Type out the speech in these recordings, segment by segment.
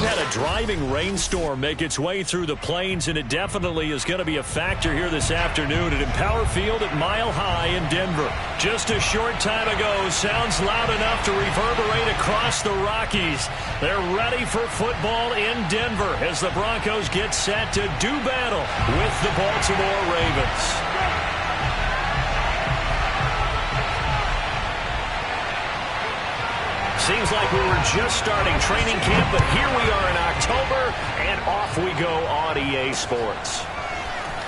had a driving rainstorm make its way through the plains, and it definitely is going to be a factor here this afternoon at Empower Field at Mile High in Denver. Just a short time ago, sounds loud enough to reverberate across the Rockies. They're ready for football in Denver as the Broncos get set to do battle with the Baltimore Ravens. Seems like we were just starting training camp, but here we are in October, and off we go on EA Sports.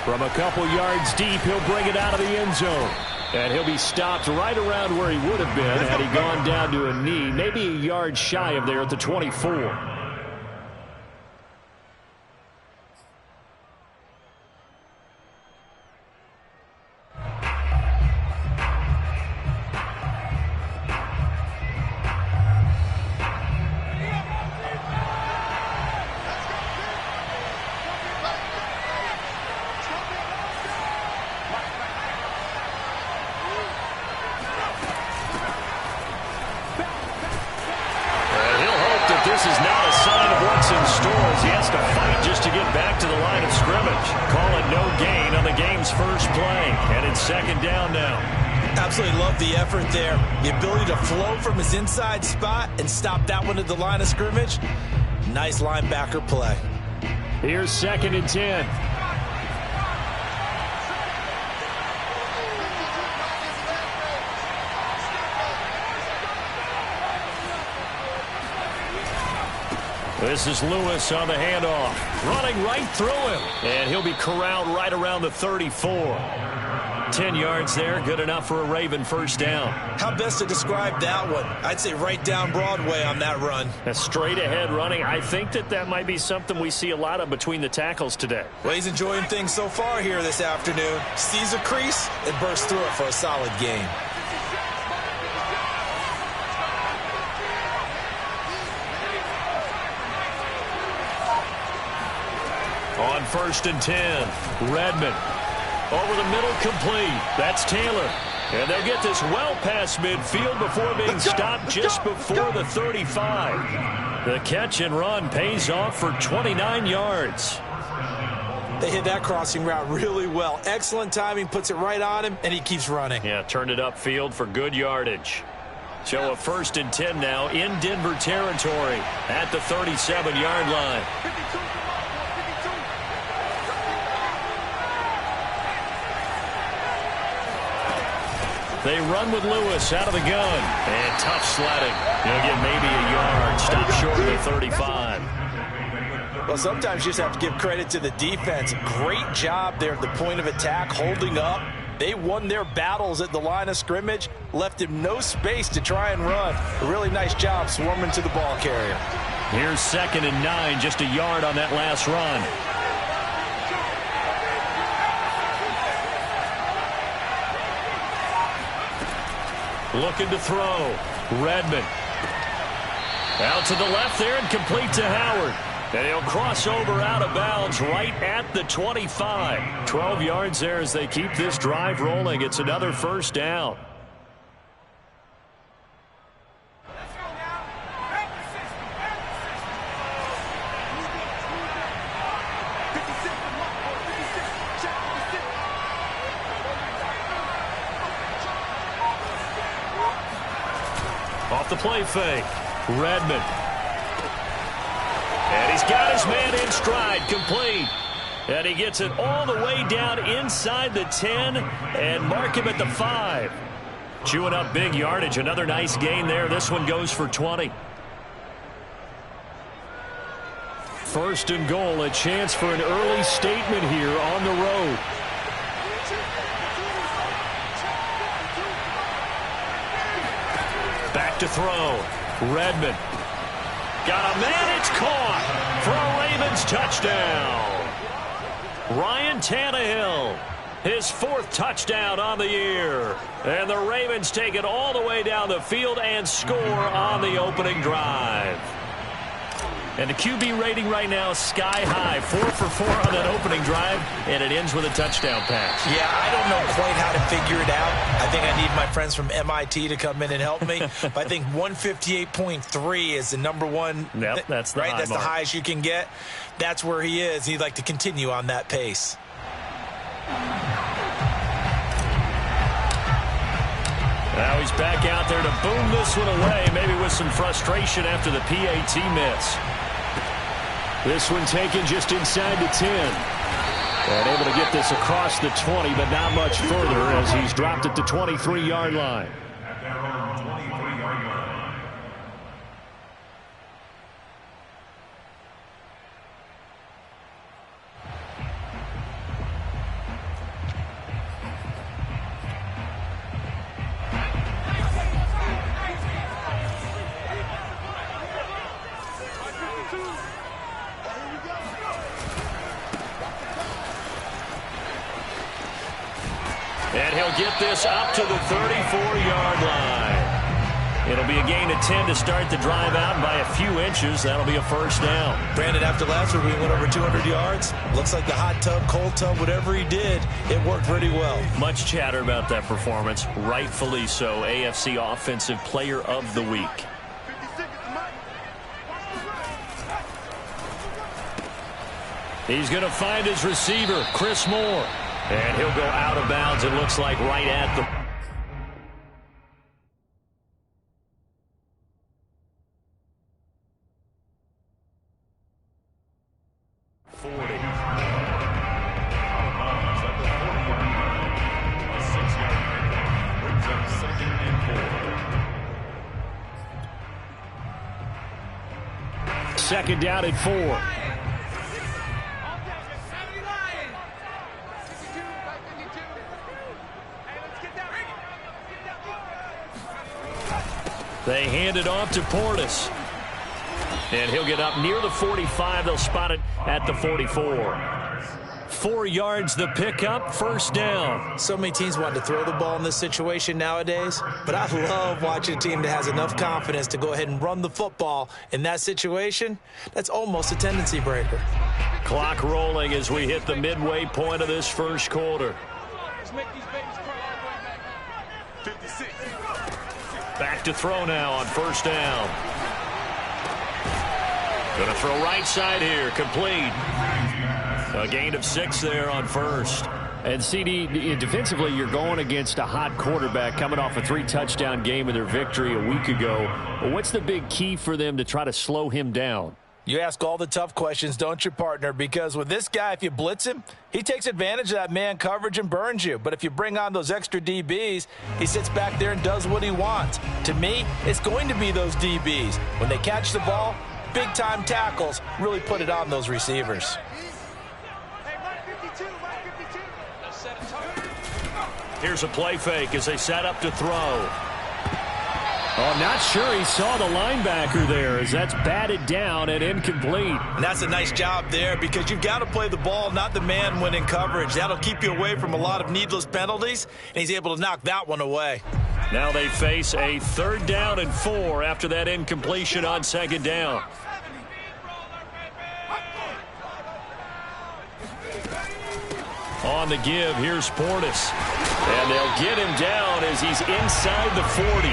From a couple yards deep, he'll bring it out of the end zone. And he'll be stopped right around where he would have been had he gone down to a knee, maybe a yard shy of there at the 24. This is not a sign of what's in store as he has to fight just to get back to the line of scrimmage. Call it no gain on the game's first play. And it's second down now. Absolutely love the effort there. The ability to flow from his inside spot and stop that one at the line of scrimmage. Nice linebacker play. Here's second and 10. This is Lewis on the handoff, running right through him, and he'll be corralled right around the 34. 10 yards there, good enough for a Raven first down. How best to describe that one? I'd say right down Broadway on that run. A straight ahead running. I think that might be something we see a lot of between the tackles today. Well, he's enjoying things so far here this afternoon. Sees a crease and bursts through it for a solid gain. On first and 10, Redmond. Over the middle, complete. That's Taylor. And they'll get this well past midfield before being stopped just before the 35. The catch and run pays off for 29 yards. They hit that crossing route really well. Excellent timing, puts it right on him, and he keeps running. Yeah, turned it upfield for good yardage. So a first and 10 now in Denver territory at the 37-yard line. They run with Lewis out of the gun. And tough sledding. He'll get maybe a yard. Stop short of the 35. Well, sometimes you just have to give credit to the defense. Great job there at the point of attack, holding up. They won their battles at the line of scrimmage, left him no space to try and run. A really nice job swarming to the ball carrier. Here's second and 9, just a yard on that last run. Looking to throw. Redmond. Out to the left there and complete to Howard. And he'll cross over out of bounds right at the 25. 12 yards there as they keep this drive rolling. It's another first down. Off the play fake. Redmond. And he's got his man in stride, complete. And he gets it all the way down inside the 10 and mark him at the 5. Chewing up big yardage. Another nice gain there. This one goes for 20. First and goal, a chance for an early statement here on the road. Back to throw. Redmond. Got a man, it's caught for a Ravens touchdown. Ryan Tannehill, his 4th touchdown on the year. And the Ravens take it all the way down the field and score on the opening drive. And the QB rating right now is sky high. 4 for 4 on that opening drive, and it ends with a touchdown pass. Yeah, I don't know quite how to figure it out. I think I need my friends from MIT to come in and help me. But I think 158.3 is the number one. Yep, that's the high That's mark. the highest you can get. That's where he is. He'd like to continue on that pace. Now he's back out there to boom this one away, maybe with some frustration after the PAT miss. This one taken just inside the 10. And able to get this across the 20, but not much further as he's dropped at the 23-yard line. And he'll get this up to the 34-yard line. It'll be a gain of 10 to start the drive out, and by a few inches, that'll be a first down. Brandon, after last week, we went over 200 yards. Looks like the hot tub, cold tub, whatever he did, it worked pretty well. Much chatter about that performance. Rightfully so. AFC Offensive Player of the Week. He's going to find his receiver, Chris Moore. And he'll go out of bounds, it looks like, right at the 40. Second down at 4. They hand it off to Portis. And he'll get up near the 45. They'll spot it at the 44. 4 yards the pickup, first down. So many teams want to throw the ball in this situation nowadays, but I love watching a team that has enough confidence to go ahead and run the football in that situation. That's almost a tendency breaker. Clock rolling as we hit the midway point of this first quarter. Back to throw now on first down. Going to throw right side here, complete. A gain of 6 there on first. And CD, defensively, you're going against a hot quarterback coming off a 3-touchdown game in their victory a week ago. What's the big key for them to try to slow him down? You ask all the tough questions, don't you, partner? Because with this guy, if you blitz him, he takes advantage of that man coverage and burns you. But if you bring on those extra DBs, he sits back there and does what he wants. To me, it's going to be those DBs. When they catch the ball, big-time tackles really put it on those receivers. Here's a play fake as they set up to throw. Oh, I'm not sure he saw the linebacker there as that's batted down and incomplete. And that's a nice job there because you've got to play the ball, not the man when in coverage. That'll keep you away from a lot of needless penalties, and he's able to knock that one away. Now they face a 3rd down and 4 after that incompletion on 2nd down. On the give, here's Portis. And they'll get him down as he's inside the 40.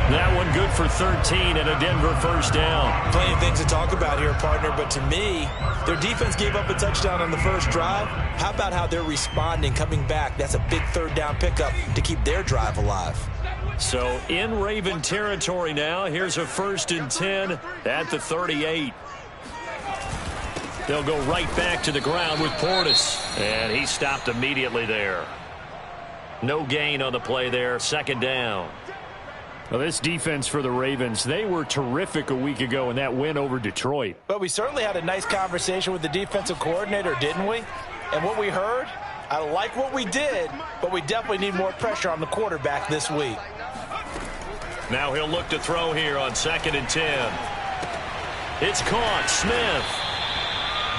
That one good for 13 and a Denver first down. Plenty of things to talk about here, partner, but to me, their defense gave up a touchdown on the first drive. How about how they're responding, coming back? That's a big 3rd down pickup to keep their drive alive. So in Raven territory now, here's a 1st and 10 at the 38. They'll go right back to the ground with Portis. And he stopped immediately there. No gain on the play there, 2nd down. Well, this defense for the Ravens, they were terrific a week ago in that win over Detroit. But we certainly had a nice conversation with the defensive coordinator, didn't we? And what we heard, I like what we did, but we definitely need more pressure on the quarterback this week. Now he'll look to throw here on 2nd and 10. It's caught. Smith.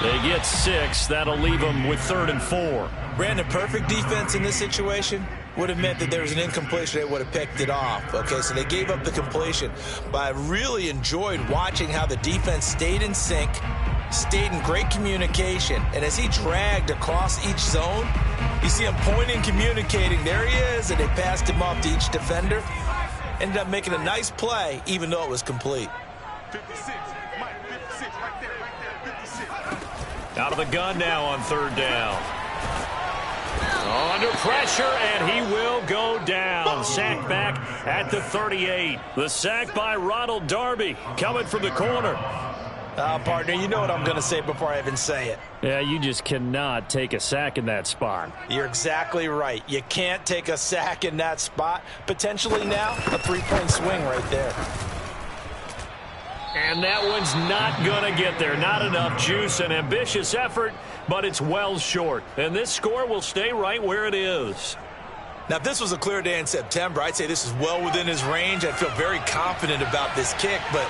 They get 6. That'll leave them with 3rd and 4. Brandon, perfect defense in this situation. would have meant that there was an incompletion. They would have picked it off. Okay, so they gave up the completion. But I really enjoyed watching how the defense stayed in sync, stayed in great communication. And as he dragged across each zone, you see him pointing, communicating. There he is, and they passed him off to each defender. Ended up making a nice play, even though it was complete. 56, Mike, 56, right there, 56. Out of the gun now on third down. Under pressure, and he will go down. Sacked back at the 38. The sack by Ronald Darby coming from the corner. Partner, you know what I'm going to say before I even say it. Yeah, you just cannot take a sack in that spot. You're exactly right. You can't take a sack in that spot. Potentially now, a three-point swing right there. And that one's not going to get there. Not enough juice. An ambitious effort, but it's well short. And this score will stay right where it is. Now, if this was a clear day in September, I'd say this is well within his range. I'd feel very confident about this kick, but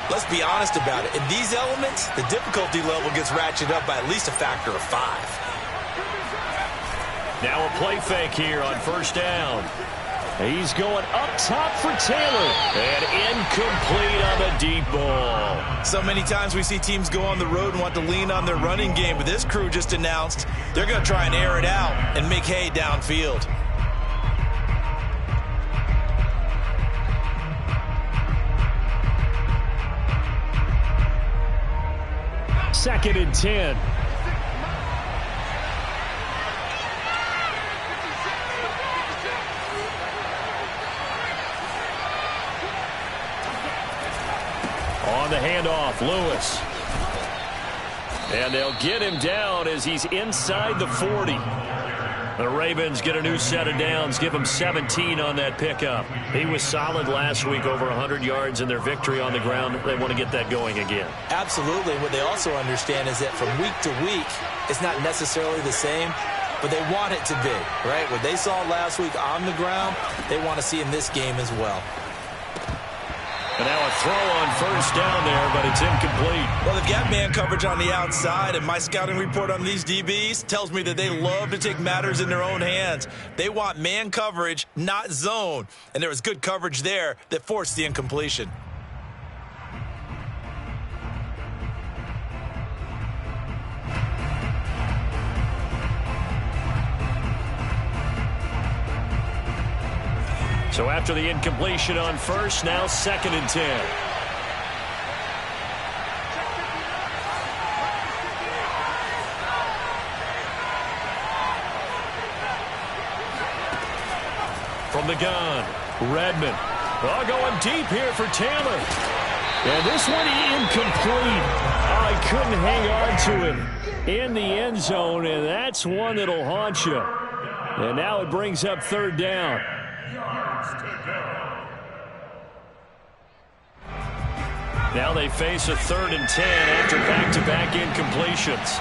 let's be honest about it. In these elements, the difficulty level gets ratcheted up by at least a factor of 5. Now a play fake here on first down. He's going up top for Taylor. And incomplete on the deep ball. So many times we see teams go on the road and want to lean on their running game, but this crew just announced they're going to try and air it out and make hay downfield. Second and 10. On the handoff, Lewis. And they'll get him down as he's inside the 40. The Ravens get a new set of downs, give him 17 on that pickup. He was solid last week, over 100 yards in their victory on the ground. They want to get that going again. Absolutely. What they also understand is that from week to week, it's not necessarily the same, but they want it to be, right? What they saw last week on the ground, they want to see in this game as well. And now a throw on first down there, but it's incomplete. Well, they've got man coverage on the outside, and my scouting report on these DBs tells me that they love to take matters in their own hands. They want man coverage, not zone. And there was good coverage there that forced the incompletion. So after the incompletion on first, now second and 10. From the gun, Redmond. Oh, going deep here for Taylor. And this one incomplete. Oh, he couldn't hang on to it in the end zone, and that's one that'll haunt you. And now it brings up third down. Now they face a 3rd and 10 after back-to-back incompletions.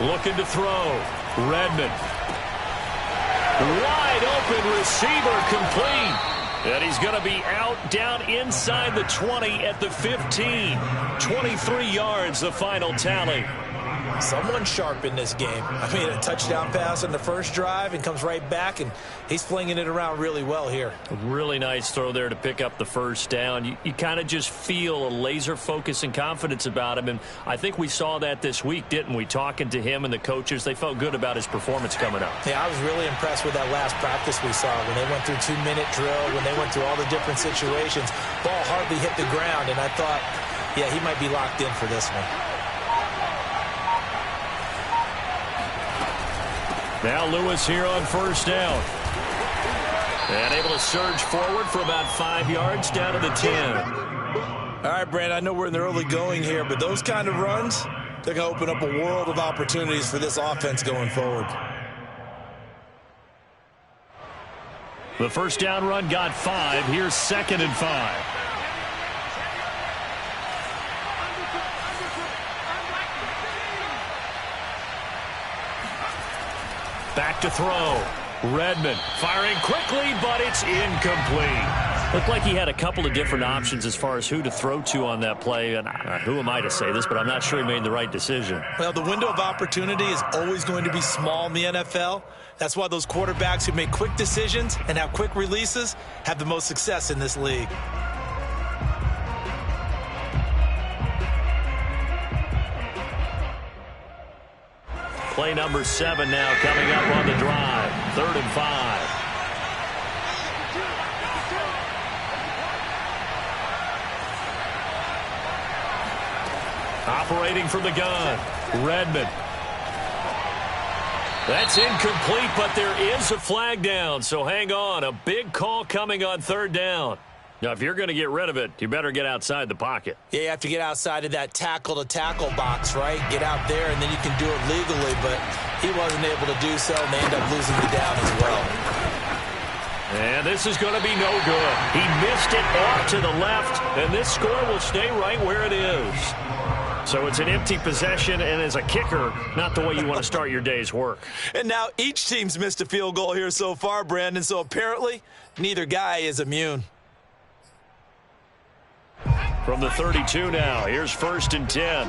Looking to throw. Redmond. Wide open receiver, complete. And he's going to be out down inside the 20 at the 15. 23 yards, the final tally. Someone sharp in this game. I mean, a touchdown pass on the first drive and comes right back, and he's flinging it around really well here. A really nice throw there to pick up the first down. You kind of just feel a laser focus and confidence about him, and I think we saw that this week, didn't we? Talking to him and the coaches, they felt good about his performance coming up. Yeah, I was really impressed with that last practice we saw when they went through 2-minute drill, when they went through all the different situations. Ball hardly hit the ground, and I thought, yeah, he might be locked in for this one. Now Lewis here on first down. And able to surge forward for about 5 yards down to the 10. All right, Brandon, I know we're in the early going here, but those kind of runs, they're going to open up a world of opportunities for this offense going forward. The first down run got 5. Here's 2nd and 5. Back to throw. Redmond firing quickly, but it's incomplete. Looked like he had a couple of different options as far as who to throw to on that play. And who am I to say this, but I'm not sure he made the right decision. Well, the window of opportunity is always going to be small in the NFL. That's why those quarterbacks who make quick decisions and have quick releases have the most success in this league. Play number 7 now coming up on the drive. 3rd and 5. Operating from the gun, Redmond. That's incomplete, but there is a flag down, so hang on. A big call coming on 3rd down. Now, if you're going to get rid of it, you better get outside the pocket. Yeah, you have to get outside of that tackle-to-tackle box, right? Get out there, and then you can do it legally, but he wasn't able to do so, and they end up losing the down as well. And this is going to be no good. He missed it off to the left, and this score will stay right where it is. So it's an empty possession, and as a kicker, not the way you want to start your day's work. And now each team's missed a field goal here so far, Brandon, so apparently neither guy is immune. From the 32 now, here's 1st and 10.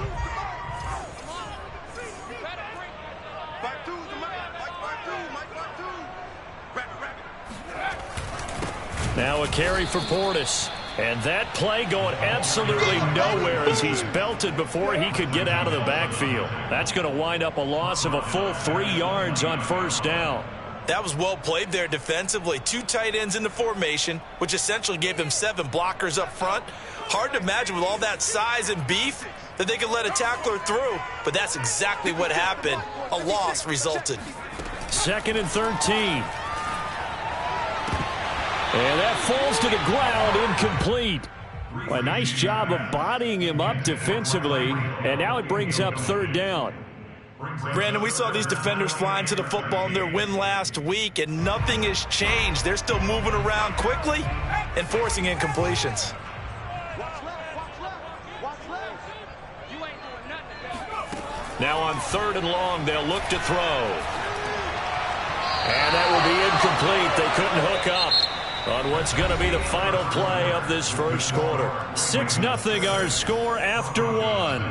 Now a carry for Portis. And that play going absolutely nowhere as he's belted before he could get out of the backfield. That's going to wind up a loss of a full 3 yards on 1st down. That was well played there defensively. 2 tight ends in the formation, which essentially gave them 7 blockers up front. Hard to imagine with all that size and beef that they could let a tackler through. But that's exactly what happened. A loss resulted. 2nd and 13. And that falls to the ground, incomplete. A nice job of bodying him up defensively, and now it brings up 3rd down. Brandon, we saw these defenders flying to the football in their win last week, and nothing has changed. They're still moving around quickly and forcing incompletions. Now on 3rd and long, they'll look to throw. And that will be incomplete. They couldn't hook up on what's going to be the final play of this 1st quarter. 6-0 our score after 1.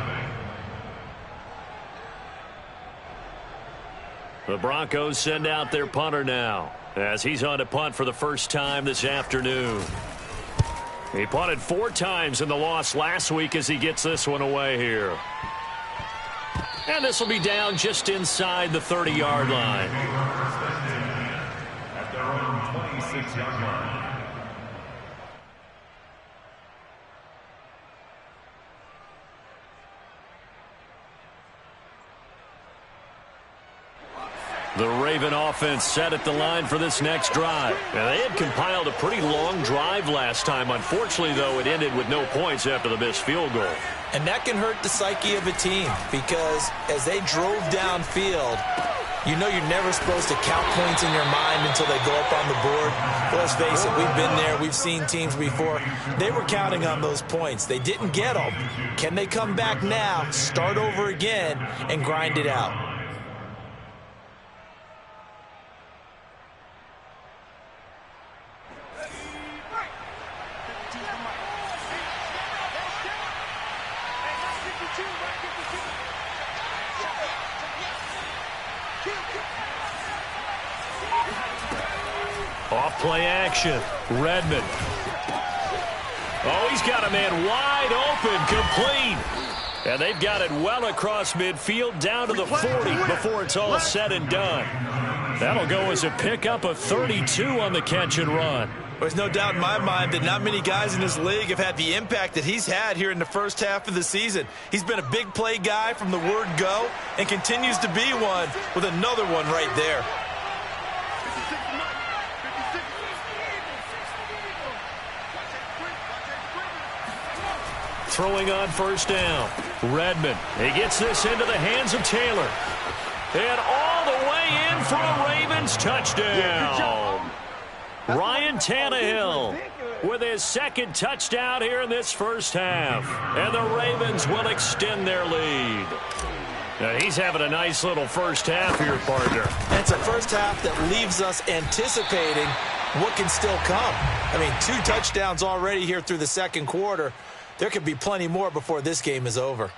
The Broncos send out their punter now as he's on to punt for the first time this afternoon. He punted 4 times in the loss last week as he gets this one away here. And this will be down just inside the 30-yard line. At their own 26-yard line. The Raven offense set at the line for this next drive. Now, they had compiled a pretty long drive last time. Unfortunately, though, it ended with no points after the missed field goal. And that can hurt the psyche of a team because as they drove downfield, you know you're never supposed to count points in your mind until they go up on the board. But let's face it, we've been there. We've seen teams before. They were counting on those points. They didn't get them. Can they come back now, start over again, and grind it out? Off play action. Redmond. Oh, he's got a man wide open, complete. And they've got it well across midfield down to the 40 before it's all said and done. That'll go as a pickup of 32 on the catch and run. There's no doubt in my mind that not many guys in this league have had the impact that he's had here in the first half of the season. He's been a big play guy from the word go and continues to be one with another one right there. Throwing on 1st down. Redmond. He gets this into the hands of Taylor. And all the way in for a Ravens touchdown. Ryan Tannehill with his 2nd touchdown here in this first half. And the Ravens will extend their lead. Now he's having a nice little first half here, partner. And it's a first half that leaves us anticipating what can still come. I mean, 2 touchdowns already here through the second quarter. There could be plenty more before this game is over.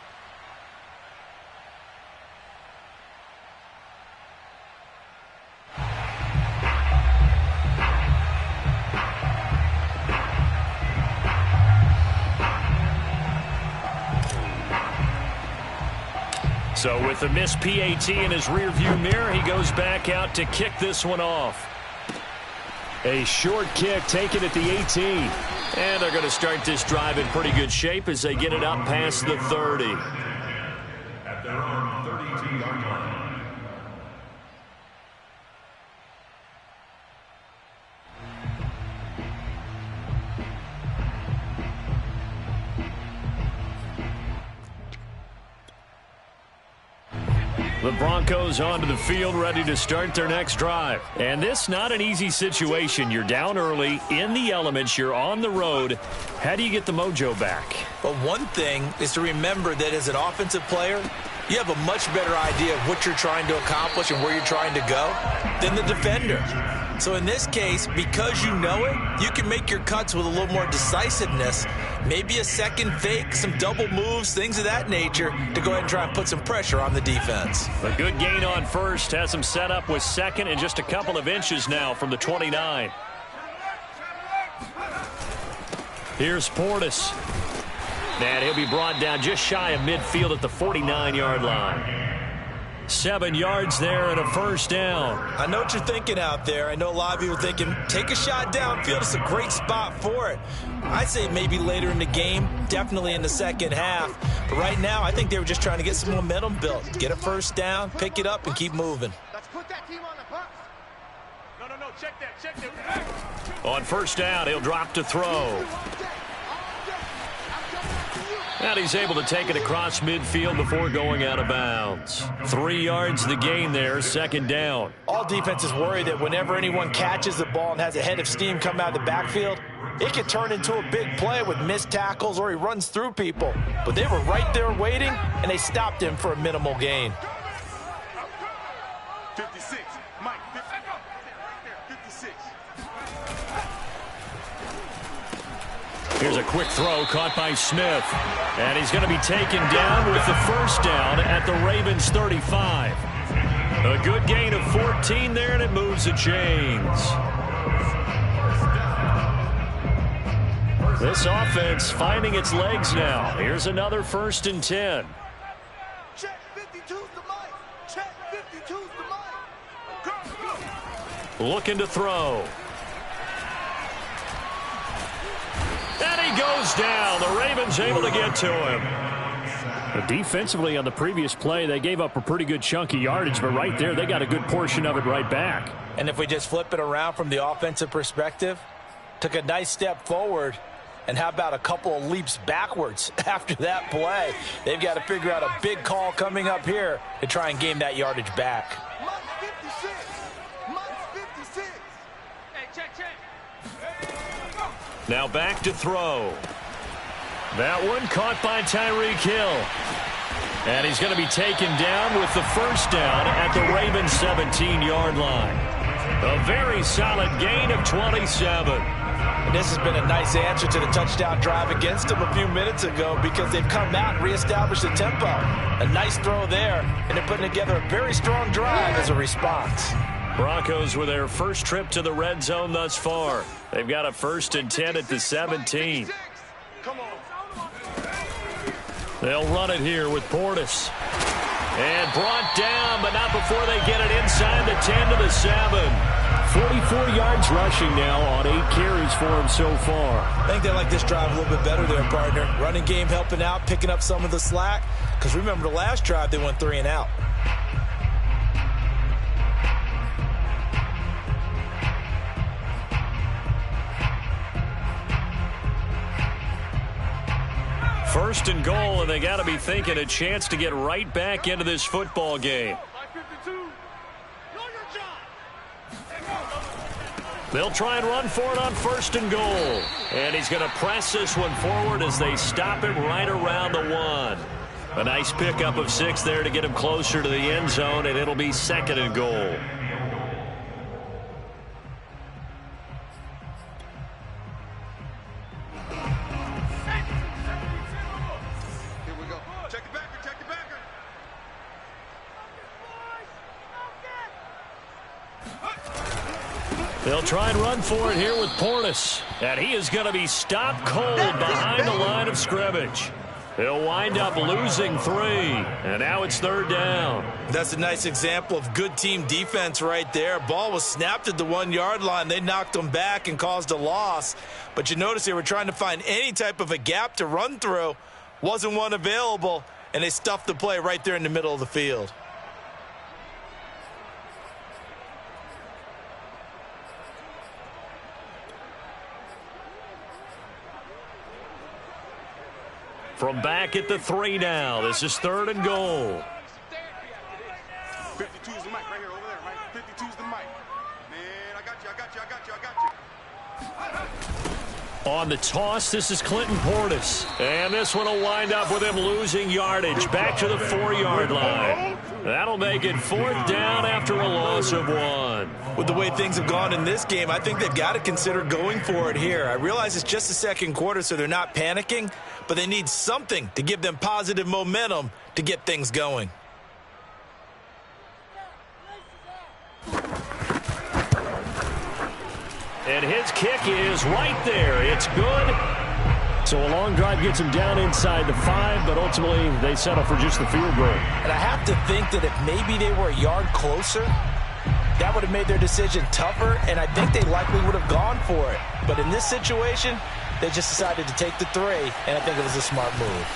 So with the missed PAT in his rearview mirror, he goes back out to kick this one off. A short kick taken at the 18. And they're going to start this drive in pretty good shape as they get it up past the 30. At their own 32-yard line. The Broncos onto the field, ready to start their next drive. And this not an easy situation. You're down early, in the elements, you're on the road. How do you get the mojo back? But one thing is to remember that as an offensive player, you have a much better idea of what you're trying to accomplish and where you're trying to go than the defender. So in this case, because you know it, you can make your cuts with a little more decisiveness, maybe a second fake, some double moves, things of that nature, to go ahead and try and put some pressure on the defense. A good gain on first, has him set up with second and just a couple of inches now from the 29. Here's Portis. And he'll be brought down just shy of midfield at the 49-yard line. 7 yards there and a first down. I know what you're thinking out there. I know a lot of you are thinking, take a shot downfield. It's a great spot for it. I'd say maybe later in the game, definitely in the second half. But right now, I think they were just trying to get some momentum built. Get a first down, pick it up, and keep moving. Let's put that team on the bus. No, check that. On first down, he'll drop to throw. And he's able to take it across midfield before going out of bounds. 3 yards the gain there, second down. All defenses worry that whenever anyone catches the ball and has a head of steam come out of the backfield, it can turn into a big play with missed tackles or he runs through people. But they were right there waiting, and they stopped him for a minimal gain. 56, Mike, 56. Here's a quick throw caught by Smith. And he's going to be taken down with the first down at the Ravens 35. A good gain of 14 there, and it moves the chains. This offense finding its legs now. Here's another 1st and 10. Check 52's the mic. Check 52's the mic. Looking to throw. And he goes down. The Ravens able to get to him. Defensively on the previous play, they gave up a pretty good chunk of yardage, but right there, they got a good portion of it right back. And if we just flip it around from the offensive perspective, took a nice step forward, and how about a couple of leaps backwards after that play? They've got to figure out a big call coming up here to try and gain that yardage back. Mike 56. Mike 56. Hey, check. Now back to throw. That one caught by Tyreek Hill. And he's going to be taken down with the first down at the Ravens 17-yard line. A very solid gain of 27. And this has been a nice answer to the touchdown drive against them a few minutes ago because they've come out and reestablished the tempo. A nice throw there, and they're putting together a very strong drive as a response. Broncos with their first trip to the red zone thus far. They've got a 1st and 10 at the 17. Come on. They'll run it here with Portis. And brought down, but not before they get it inside the 10 to the 7. 44 yards rushing now on 8 carries for him so far. I think they like this drive a little bit better there, partner. Running game helping out, picking up some of the slack. Because remember the last drive, they went 3 and out. First and goal, and they got to be thinking a chance to get right back into this football game. They'll try and run for it on 1st and goal. And he's going to press this one forward as they stop him right around the 1. A nice pickup of 6 there to get him closer to the end zone, and it'll be 2nd and goal. They'll try and run for it here with Portis. And he is going to be stopped cold behind the line of scrimmage. He'll wind up losing 3. And now it's 3rd down. That's a nice example of good team defense right there. Ball was snapped at the 1-yard line. They knocked them back and caused a loss. But you notice they were trying to find any type of a gap to run through. Wasn't one available, and they stuffed the play right there in the middle of the field. From back at the 3 now. This is 3rd and goal. 52 is the mic right here over there, right? 52 is the mic. Man, I got you. On the toss, this is Clinton Portis. And this one will wind up with him losing yardage back to the 4-yard line. That'll make it 4th down after a loss of 1. With the way things have gone in this game, I think they've got to consider going for it here. I realize it's just the 2nd quarter, so they're not panicking, but they need something to give them positive momentum to get things going. And his kick is right there. It's good. So a long drive gets him down inside the 5, but ultimately they settle for just the field goal. And I have to think that if maybe they were a yard closer, that would have made their decision tougher, and I think they likely would have gone for it. But in this situation, they just decided to take the 3, and I think it was a smart move.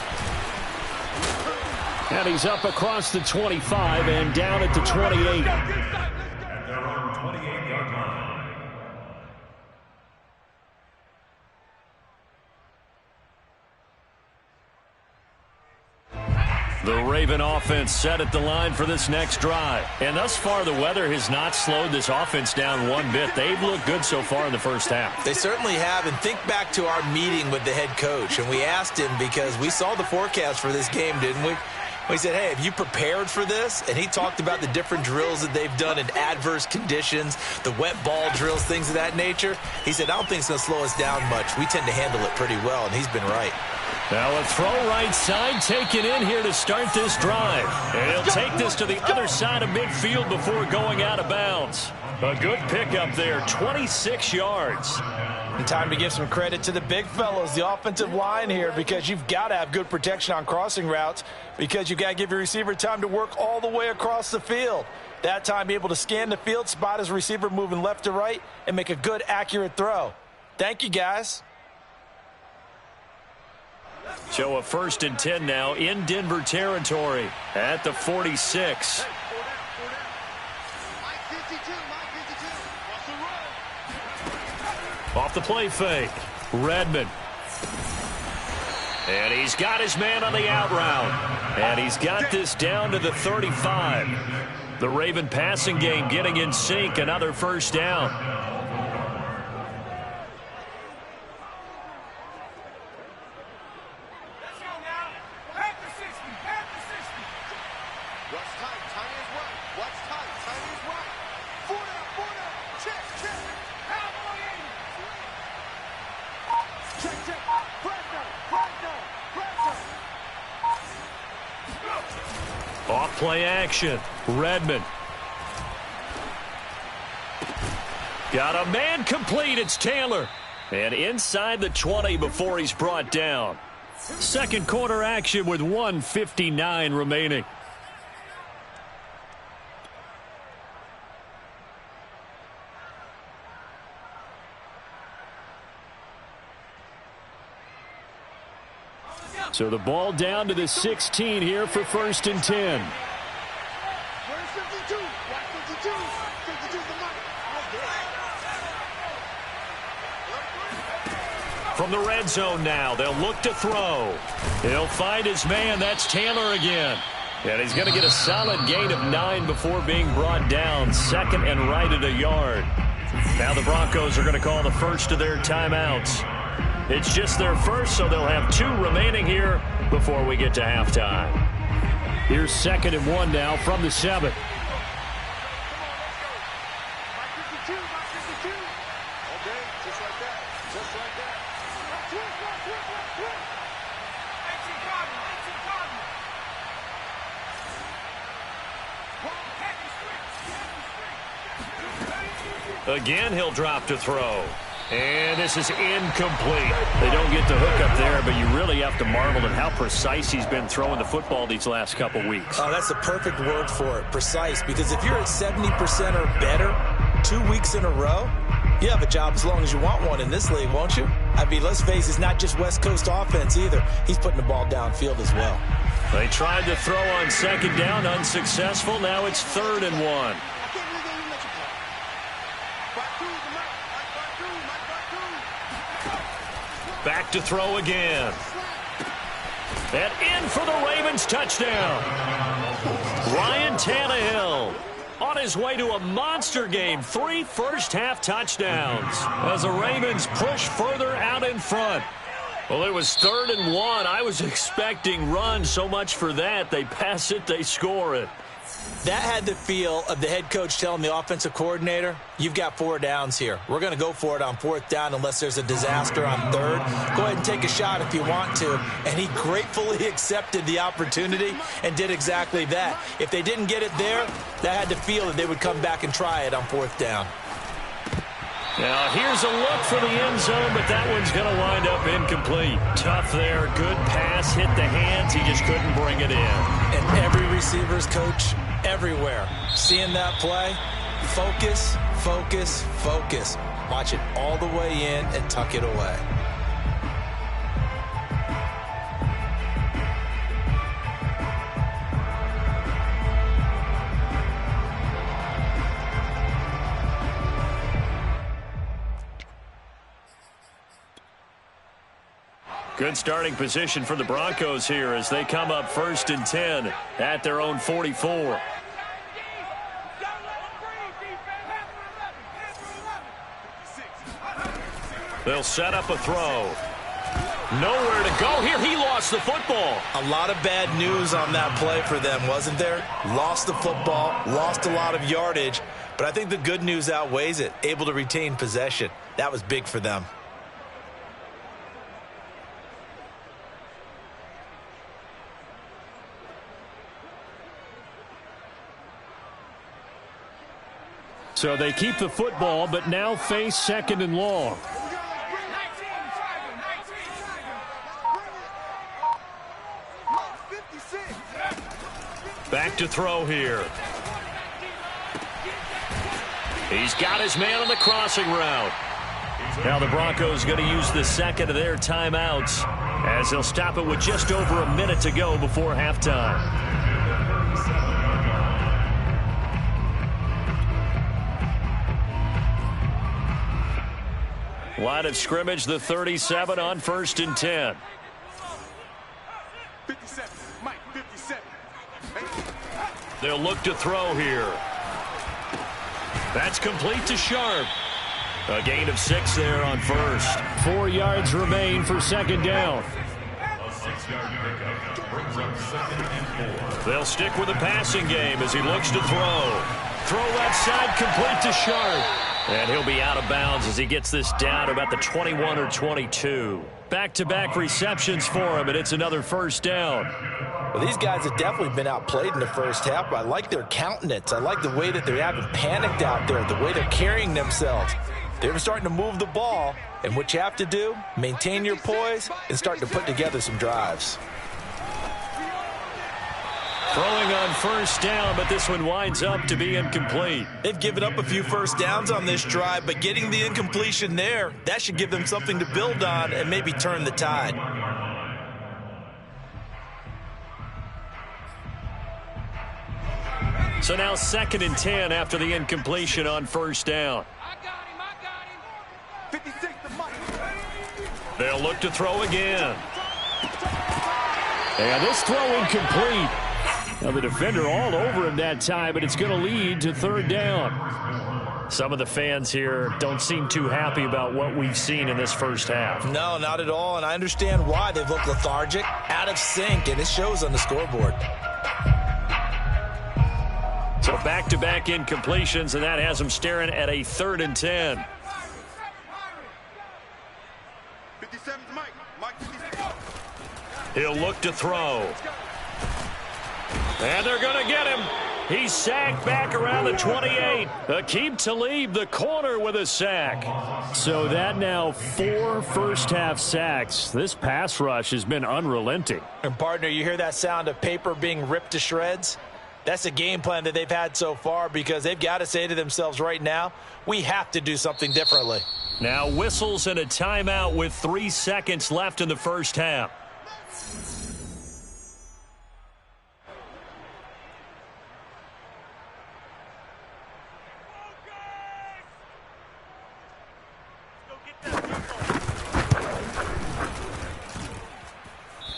And he's up across the 25 and down at the 28. At their own 28-yard line. The Raven offense set at the line for this next drive. And thus far, the weather has not slowed this offense down one bit. They've looked good so far in the first half. They certainly have, and think back to our meeting with the head coach, and we asked him because we saw the forecast for this game, didn't we? We said, hey, have you prepared for this? And he talked about the different drills that they've done in adverse conditions, the wet ball drills, things of that nature. He said, I don't think it's going to slow us down much. We tend to handle it pretty well, and he's been right. Now a throw right side taken in here to start this drive. And he'll take this to the other side of midfield before going out of bounds. A good pickup there, 26 yards. And time to give some credit to the big fellows, the offensive line here, because you've got to have good protection on crossing routes because you've got to give your receiver time to work all the way across the field. That time be able to scan the field, spot his receiver moving left to right, and make a good, accurate throw. Thank you, guys. So a 1st and 10 now in Denver territory at the 46. Off the play fake, Redmond. And he's got his man on the out route. And he's got this down to the 35. The Raven passing game getting in sync, another 1st down. Off play action, Redmond. Got a man complete, it's Taylor. And inside the 20 before he's brought down. 2nd quarter action with 1:59 remaining. So the ball down to the 16 here for 1st and 10. From the red zone now, they'll look to throw. He'll find his man. That's Taylor again. And he's going to get a solid gain of 9 before being brought down. 2nd and right at a yard. Now the Broncos are going to call the first of their timeouts. It's just their first, so they'll have 2 remaining here before we get to halftime. Here's 2nd and 1 now from the 7. Again, he'll drop to throw. And this is incomplete. They don't get the hook up there, but you really have to marvel at how precise he's been throwing the football these last couple weeks. Oh, that's the perfect word for it, precise, because if you're at 70% or better 2 weeks in a row, you have a job as long as you want one in this league, won't you? I mean, let's face it, it's not just West Coast offense either. He's putting the ball downfield as well. They tried to throw on second down, unsuccessful. Now it's 3rd and 1. Back to throw again. And in for the Ravens touchdown. Ryan Tannehill on his way to a monster game. 3 first-half touchdowns as the Ravens push further out in front. Well, it was 3rd and 1. I was expecting run, so much for that. They pass it, they score it. That had the feel of the head coach telling the offensive coordinator, you've got 4 downs here. We're going to go for it on 4th down unless there's a disaster on 3rd. Go ahead and take a shot if you want to. And he gratefully accepted the opportunity and did exactly that. If they didn't get it there, that had the feel that they would come back and try it on 4th down. Now, here's a look for the end zone, but that one's going to wind up incomplete. Tough there. Good pass. Hit the hands. He just couldn't bring it in. And every receiver's coach everywhere, seeing that play, focus, focus, focus. Watch it all the way in and tuck it away. Good starting position for the Broncos here as they come up 1st and 10 at their own 44. They'll set up a throw. Nowhere to go here. He lost the football. A lot of bad news on that play for them, wasn't there? Lost the football, lost a lot of yardage, but I think the good news outweighs it. Able to retain possession. That was big for them. So they keep the football, but now face 2nd and long. Back to throw here. He's got his man on the crossing route. Now the Broncos going to use the 2nd of their timeouts as they'll stop it with just over a minute to go before halftime. Line of scrimmage, the 37 on 1st and 10. 57, Mike, 57. They'll look to throw here. That's complete to Sharp. A gain of 6 there on 1st. 4 yards remain for 2nd down. A 6-yard pickup brings up 2nd and 4. They'll stick with the passing game as he looks to throw. Throw left side complete to Sharp. And he'll be out of bounds as he gets this down to about the 21 or 22. Back-to-back receptions for him, and it's another 1st down. Well, these guys have definitely been outplayed in the first half, but I like their countenance. I like the way that they haven't panicked out there, the way they're carrying themselves. They're starting to move the ball, and what you have to do, maintain your poise and start to put together some drives. Throwing on 1st down, but this one winds up to be incomplete. They've given up a few 1st downs on this drive, but getting the incompletion there, that should give them something to build on and maybe turn the tide. So now 2nd and 10 after the incompletion on 1st down. I got him. 56 to Mike. They'll look to throw again. And this throw incomplete. Now the defender all over him that time, but it's going to lead to 3rd down. Some of the fans here don't seem too happy about what we've seen in this first half. No, not at all, and I understand why. They've looked lethargic, out of sync, and it shows on the scoreboard. So back-to-back incompletions, and that has them staring at a 3rd and 10. 57 Mike. Mike 56. He'll look to throw. And they're going to get him. He's sacked back around the 28. Aqib Talib, the corner, with a sack. So that now 4 first-half sacks. This pass rush has been unrelenting. And, partner, you hear that sound of paper being ripped to shreds? That's a game plan that they've had so far because they've got to say to themselves right now, we have to do something differently. Now whistles and a timeout with 3 seconds left in the first half.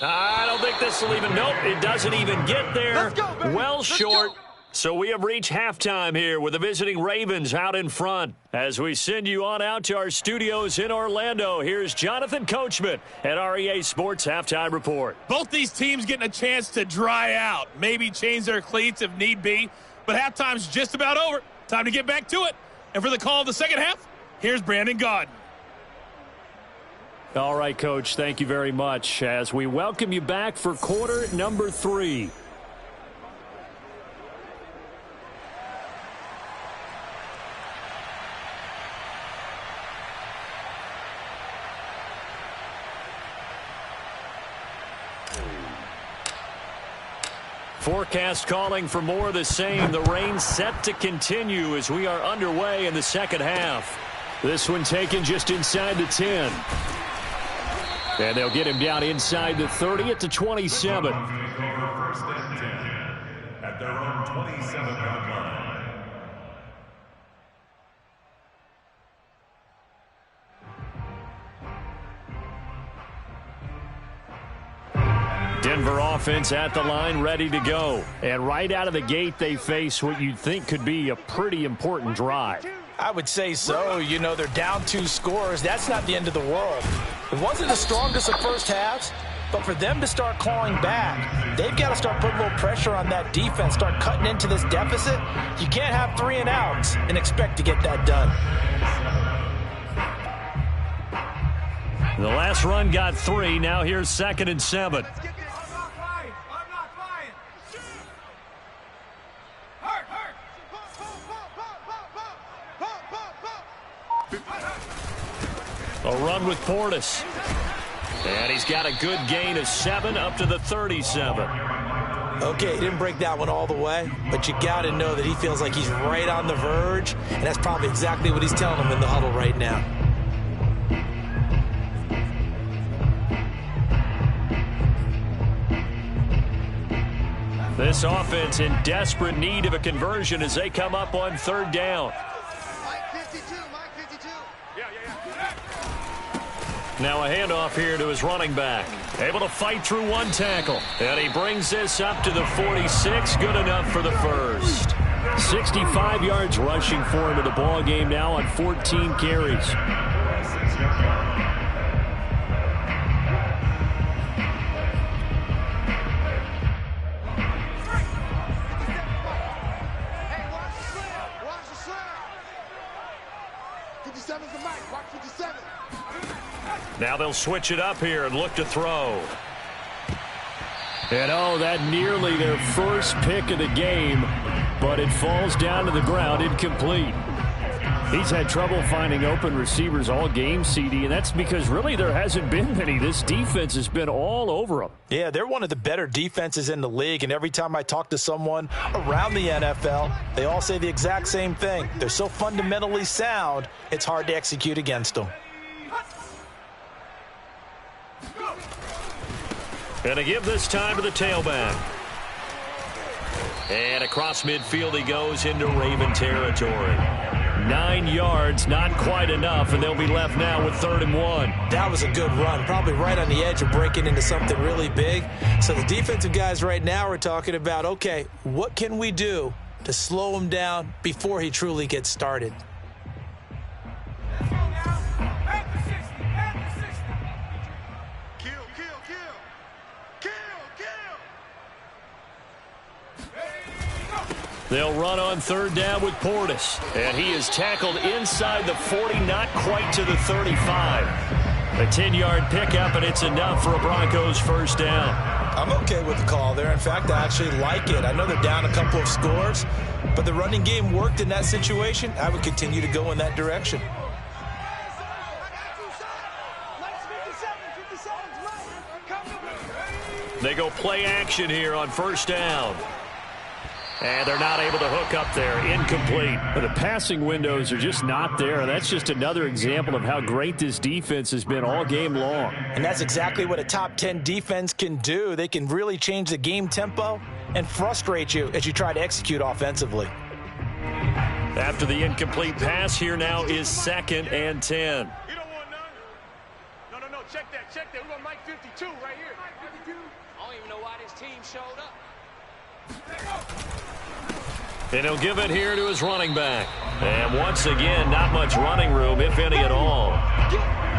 I don't think this will even, nope, it doesn't even get there. Well short. So we have reached halftime here with the visiting Ravens out in front. As we send you on out to our studios in Orlando, here's Jonathan Coachman at REA Sports Halftime Report. Both these teams getting a chance to dry out, maybe change their cleats if need be, but halftime's just about over. Time to get back to it. And for the call of the second half, here's Brandon Gaudin. All right, Coach, thank you very much as we welcome you back for quarter number 3. Forecast calling for more of the same. The rain set to continue as we are underway in the second half. This one taken just inside the 10. And they'll get him down inside the 30 at the 27. First and 10 at their own 27-yard line. Denver offense at the line, ready to go. And right out of the gate, they face what you'd think could be a pretty important drive. I would say so. You know, they're down 2 scores. That's not the end of the world. It wasn't the strongest of first halves, but for them to start clawing back, they've got to start putting a little pressure on that defense, start cutting into this deficit. You can't have 3 and outs and expect to get that done. The last run got 3. Now here's 2nd and 7. A run with Portis. And he's got a good gain of 7 up to the 37. Okay, he didn't break that one all the way, but you got to know that he feels like he's right on the verge, and that's probably exactly what he's telling them in the huddle right now. This offense in desperate need of a conversion as they come up on 3rd down. Now a handoff here to his running back. Able to fight through 1 tackle. And he brings this up to the 46. Good enough for the first. 65 yards rushing for him in the ball game now on 14 carries. Now they'll switch it up here and look to throw. And oh, that nearly their first pick of the game, but it falls down to the ground incomplete. He's had trouble finding open receivers all game, CD, and that's because really there hasn't been many. This defense has been all over them. Yeah, they're one of the better defenses in the league, and every time I talk to someone around the NFL, they all say the exact same thing. They're so fundamentally sound, it's hard to execute against them. Going to give this time to the tailback. And across midfield he goes into Raven territory. 9 yards, not quite enough, and they'll be left now with 3rd and 1. That was a good run, probably right on the edge of breaking into something really big. So the defensive guys right now are talking about, okay, what can we do to slow him down before he truly gets started? They'll run on 3rd down with Portis. And he is tackled inside the 40, not quite to the 35. A 10-yard pickup, and it's enough for a Broncos first down. I'm okay with the call there. In fact, I actually like it. I know they're down a couple of scores, but the running game worked in that situation. I would continue to go in that direction. They go play action here on first down. And they're not able to hook up there. Incomplete. The passing windows are just not there. That's just another example of how great this defense has been all game long. And that's exactly what a top 10 defense can do. They can really change the game tempo and frustrate you as you try to execute offensively. After the incomplete pass, here now is 2nd and 10. You don't want none? No. Check that. We want Mike 52 right here. Mike 52? I don't even know why this team showed up. And he'll give it here to his running back. And once again, not much running room, if any at all.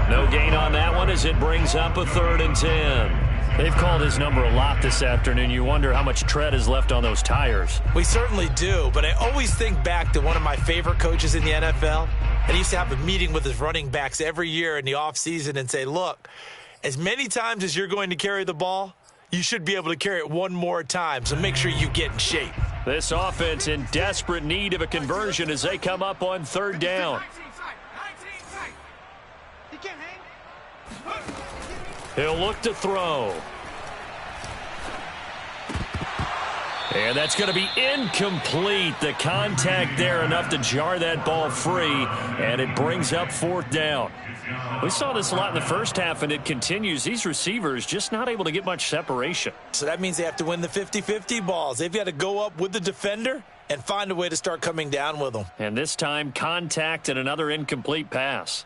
No gain on that one as it brings up a 3rd and 10. They've called his number a lot this afternoon. You wonder how much tread is left on those tires. We certainly do, but I always think back to one of my favorite coaches in the NFL. And he used to have a meeting with his running backs every year in the offseason and say, look, as many times as you're going to carry the ball, you should be able to carry it one more time, so make sure you get in shape. This offense in desperate need of a conversion as they come up on 3rd down. He'll look to throw. And that's going to be incomplete. The contact there enough to jar that ball free, and it brings up 4th down. We saw this a lot in the first half, and it continues. These receivers just not able to get much separation. So that means they have to win the 50-50 balls. They've got to go up with the defender and find a way to start coming down with them. And this time, contact and another incomplete pass.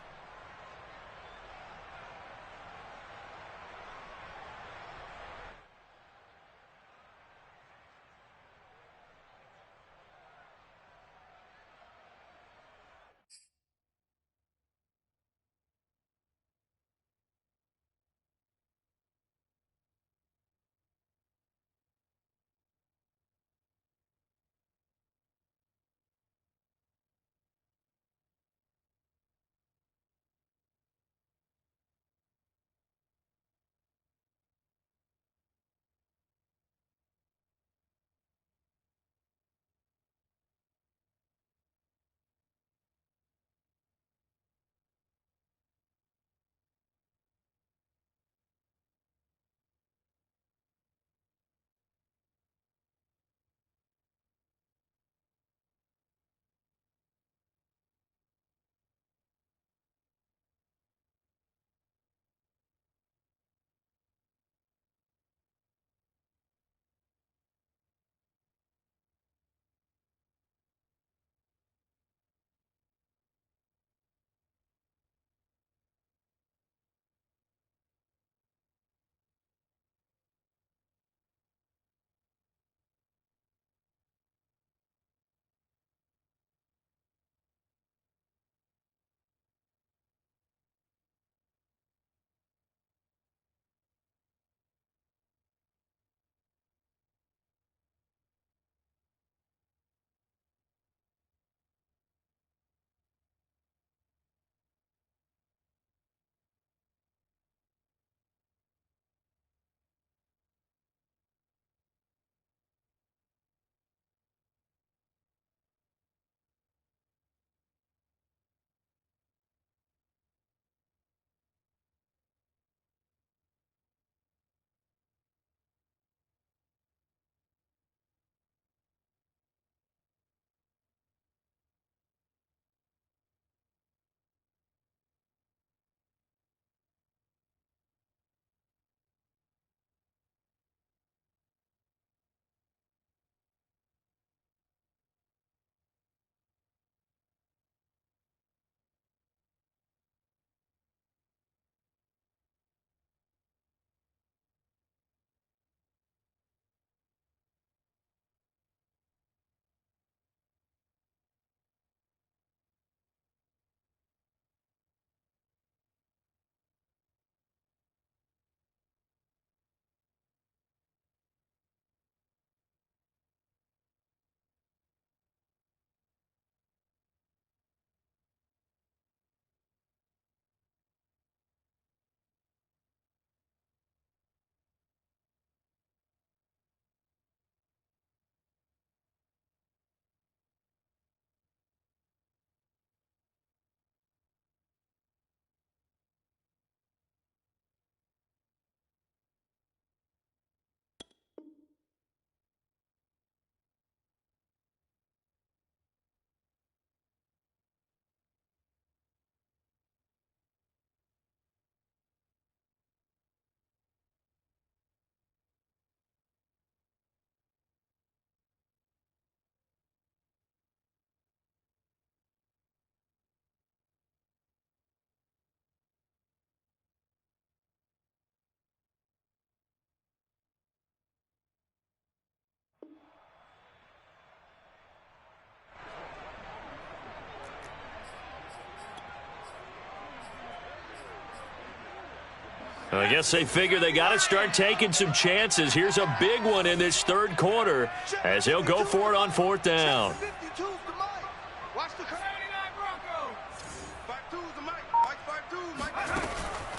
I guess they figure they got to start taking some chances. Here's a big one in this third quarter as he'll go for it on fourth down.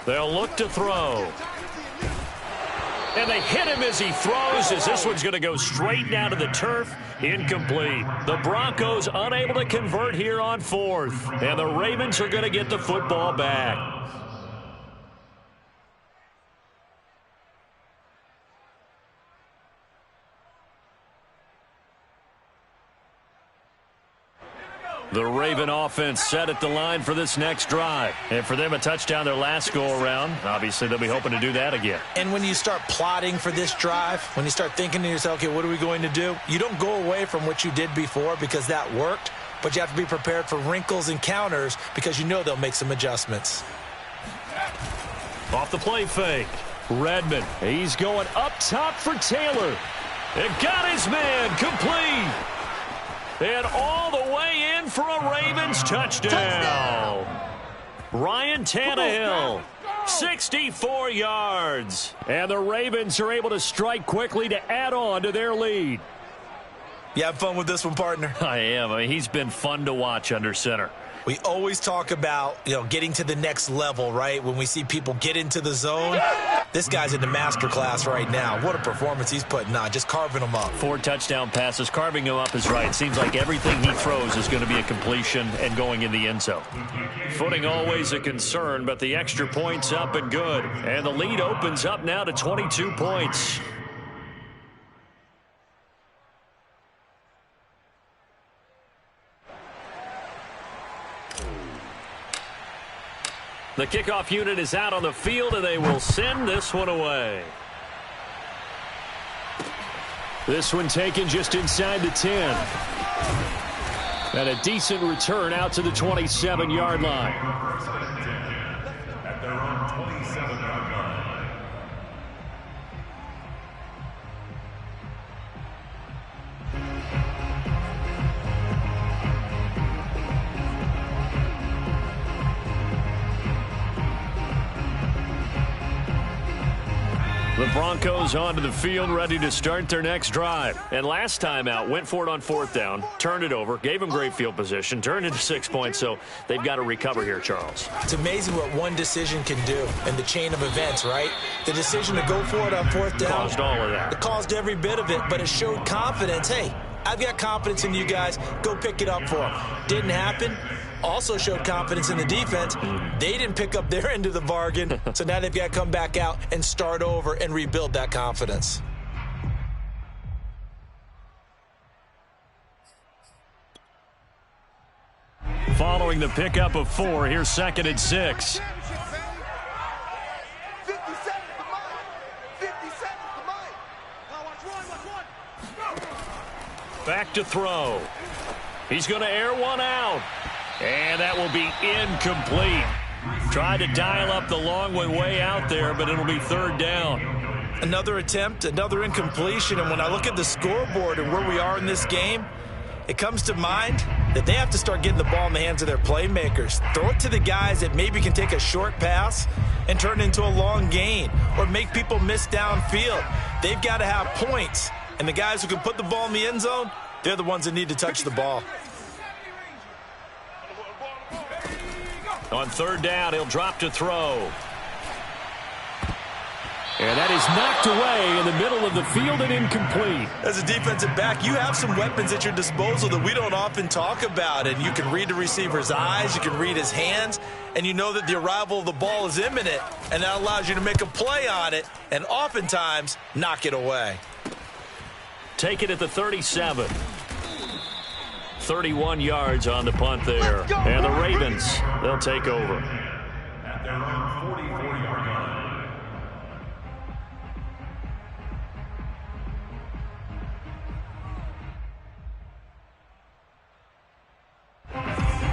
They'll look to throw. And they hit him as he throws, as this one's going to go straight down to the turf. Incomplete. The Broncos unable to convert here on fourth. And the Ravens are going to get the football back. The Raven offense set at the line for this next drive. And for them, a touchdown their last go-around. Obviously, they'll be hoping to do that again. And when you start plotting for this drive, when you start thinking to yourself, okay, what are we going to do? You don't go away from what you did before because that worked, but you have to be prepared for wrinkles and counters because you know they'll make some adjustments. Off the play fake. Redmond, he's going up top for Taylor. And got his man complete. And all the way in for a Ravens touchdown. Ryan Tannehill, 64 yards. And the Ravens are able to strike quickly to add on to their lead. You have fun with this one, partner? I am. I mean, he's been fun to watch under center. We always talk about, getting to the next level, right? When we see people get into the zone, this guy's in the master class right now. What a performance he's putting on, just carving them up. 4 touchdown passes, carving him up is right. Seems like everything he throws is going to be a completion and going in the end zone. Footing always a concern, but the extra point's up and good. And the lead opens up now to 22 points. The kickoff unit is out on the field, and they will send this one away. This one taken just inside the 10. And a decent return out to the 27-yard line. At their own 27-yard line. The Broncos onto the field, ready to start their next drive. And last time out, went for it on fourth down, turned it over, gave them great field position, turned into 6 points, so they've got to recover here, Charles. It's amazing what one decision can do in the chain of events, right? The decision to go for it on fourth down. Caused all of that. It caused every bit of it, but it showed confidence. Hey, I've got confidence in you guys. Go pick it up for them. Didn't happen. Also showed confidence in the defense. They didn't pick up their end of the bargain, so now they've got to come back out and start over and rebuild that confidence. Following the pickup of 4, here's 2nd and 6. Back to throw. He's going to air one out. And that will be incomplete. Tried to dial up the long way out there, but it'll be 3rd down. Another attempt, another incompletion, and when I look at the scoreboard and where we are in this game, it comes to mind that they have to start getting the ball in the hands of their playmakers. Throw it to the guys that maybe can take a short pass and turn it into a long gain or make people miss downfield. They've got to have points, and the guys who can put the ball in the end zone, they're the ones that need to touch the ball. On 3rd down, he'll drop to throw. And that is knocked away in the middle of the field and incomplete. As a defensive back, you have some weapons at your disposal that we don't often talk about. And you can read the receiver's eyes, you can read his hands, and you know that the arrival of the ball is imminent. And that allows you to make a play on it and oftentimes knock it away. Take it at the 37. 31 yards on the punt there. And the Ravens, they'll take over. At their own 44-yard line.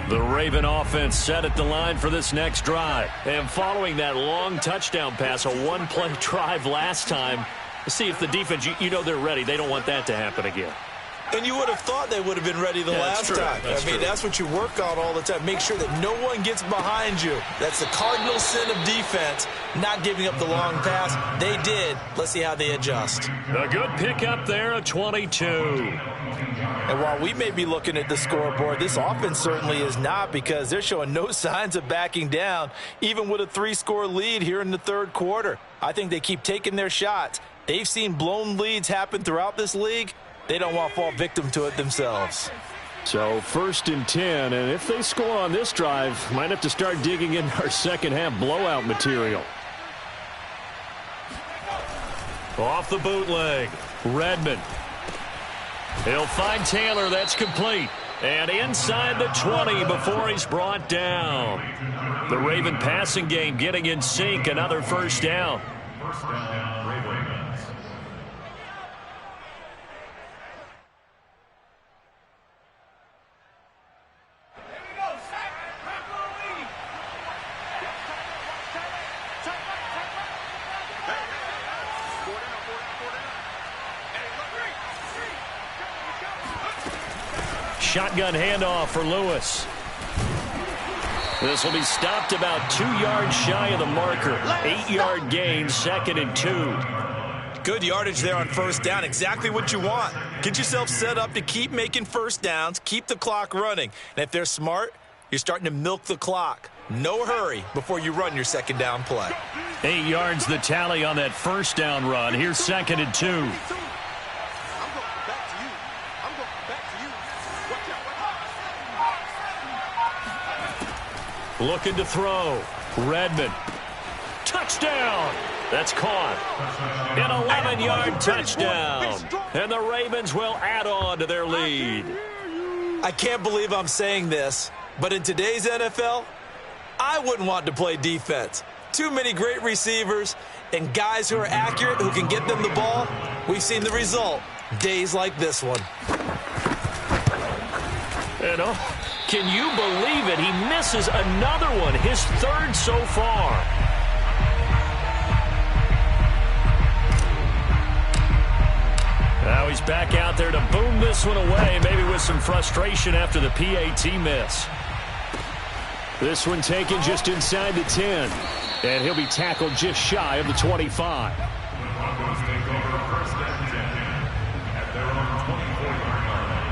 The Raven offense set at the line for this next drive. And following that long touchdown pass, a one-play drive last time, see if the defense, you know they're ready. They don't want that to happen again. And you would have thought they would have been ready the last time. That's what you work on all the time. Make sure that no one gets behind you. That's the cardinal sin of defense, not giving up the long pass. They did. Let's see how they adjust. A good pickup there, a 22. And while we may be looking at the scoreboard, this offense certainly is not, because they're showing no signs of backing down, even with a 3-score lead here in the third quarter. I think they keep taking their shots. They've seen blown leads happen throughout this league. They don't want to fall victim to it themselves. So 1st and 10, and if they score on this drive, might have to start digging in our second-half blowout material. Off the bootleg, Redmond. He'll find Taylor. That's complete. And inside the 20 before he's brought down. The Raven passing game getting in sync. Another first down. First down, Ravens. Shotgun handoff for Lewis. This will be stopped about 2 yards shy of the marker. 8-yard gain, 2nd and 2. Good yardage there on first down. Exactly what you want. Get yourself set up to keep making first downs, keep the clock running. And if they're smart, you're starting to milk the clock. No hurry before you run your second down play. 8 yards the tally on that first down run. Here's 2nd and 2. Looking to throw. Redmond. Touchdown. That's caught. An 11-yard touchdown. And the Ravens will add on to their lead. I can't believe I'm saying this, but in today's NFL, I wouldn't want to play defense. Too many great receivers and guys who are accurate, who can get them the ball. We've seen the result. Days like this one. Can you believe it? He misses another one, his 3rd so far. Now he's back out there to boom this one away, maybe with some frustration after the PAT miss. This one taken just inside the 10, and he'll be tackled just shy of the 25. The Broncos take over 1st and 10 at their own 24-yard line.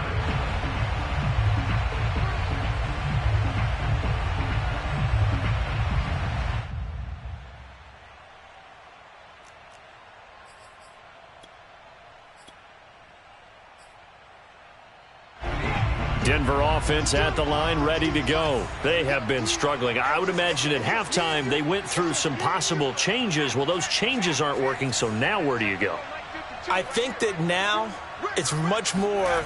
Denver offense at the line, ready to go. They have been struggling. I would imagine at halftime they went through some possible changes. Well, those changes aren't working, so now where do you go? I think that now it's much more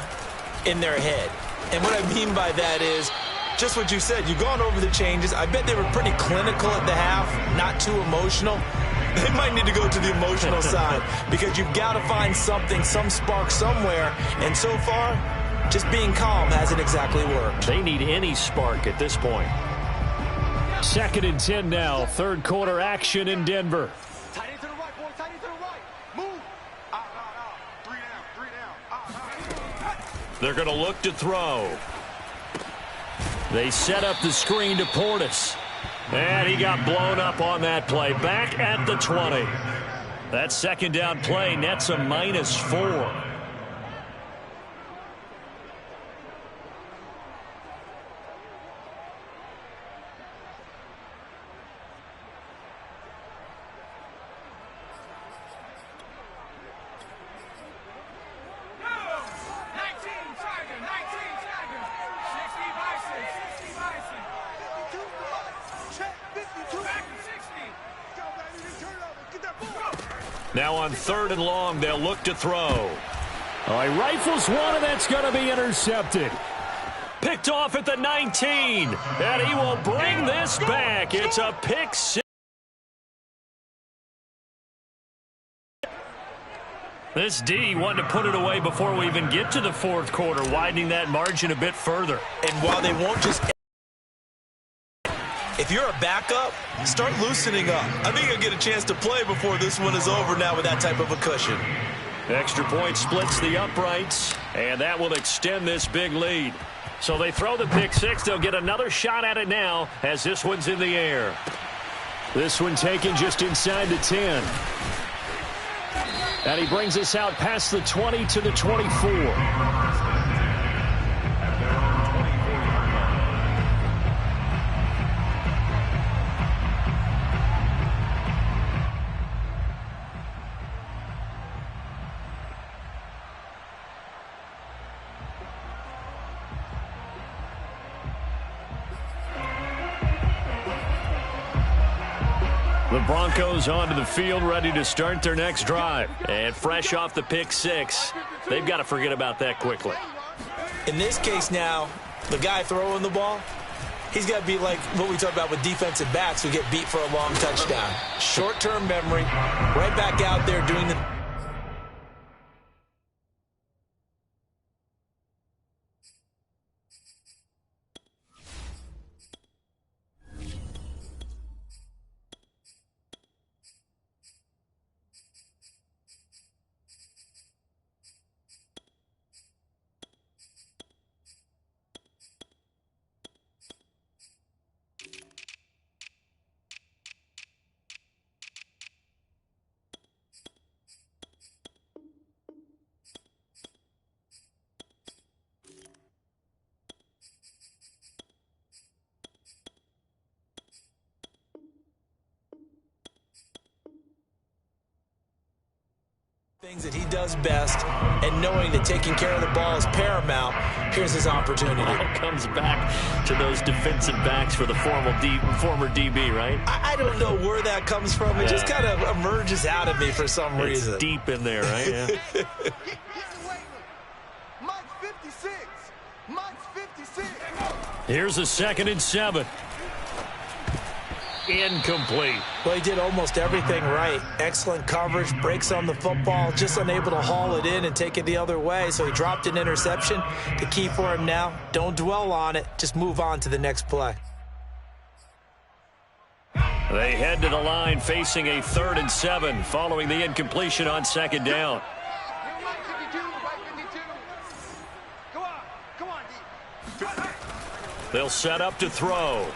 in their head. And what I mean by that is just what you said. You've gone over the changes. I bet they were pretty clinical at the half, not too emotional. They might need to go to the emotional side, because you've got to find something, some spark somewhere. And so far, just being calm hasn't exactly worked. They need any spark at this point. 2nd and 10 now. 3rd quarter action in Denver. Tight end to the right, boy. Tight end to the right. Move. Out. 3 down. They're going to look to throw. They set up the screen to Portis. And he got blown up on that play. Back at the 20. That 2nd down play nets a -4. Now on 3rd and long, they'll look to throw. Oh, he rifles one, and that's going to be intercepted. Picked off at the 19, and he will bring this back. It's a pick six. This D wanted to put it away before we even get to the 4th quarter, widening that margin a bit further. And while they won't just... If you're a backup, start loosening up. I think you'll get a chance to play before this one is over now with that type of a cushion. Extra point splits the uprights, and that will extend this big lead. So they throw the pick six. They'll get another shot at it now as this one's in the air. This one taken just inside the 10. And he brings us out past the 20 to the 24. The Broncos onto the field, ready to start their next drive. And fresh off the pick six, they've got to forget about that quickly. In this case now, the guy throwing the ball, he's got to be like what we talk about with defensive backs who get beat for a long touchdown. Short-term memory, right back out there doing the... things that he does best, and knowing that taking care of the ball is paramount, here's his opportunity. All comes back to those defensive backs for the former DB, right? I don't know where that comes from. It just kind of emerges out of me for some reason. It's deep in there, right? Yeah. Here's a 2nd and 7. Incomplete. Well, he did almost everything right. Excellent coverage, breaks on the football, just unable to haul it in and take it the other way, so he dropped an interception. The key for him now, don't dwell on it, just move on to the next play. They head to the line facing a 3rd and 7 following the incompletion on 2nd down. They'll set up to throw.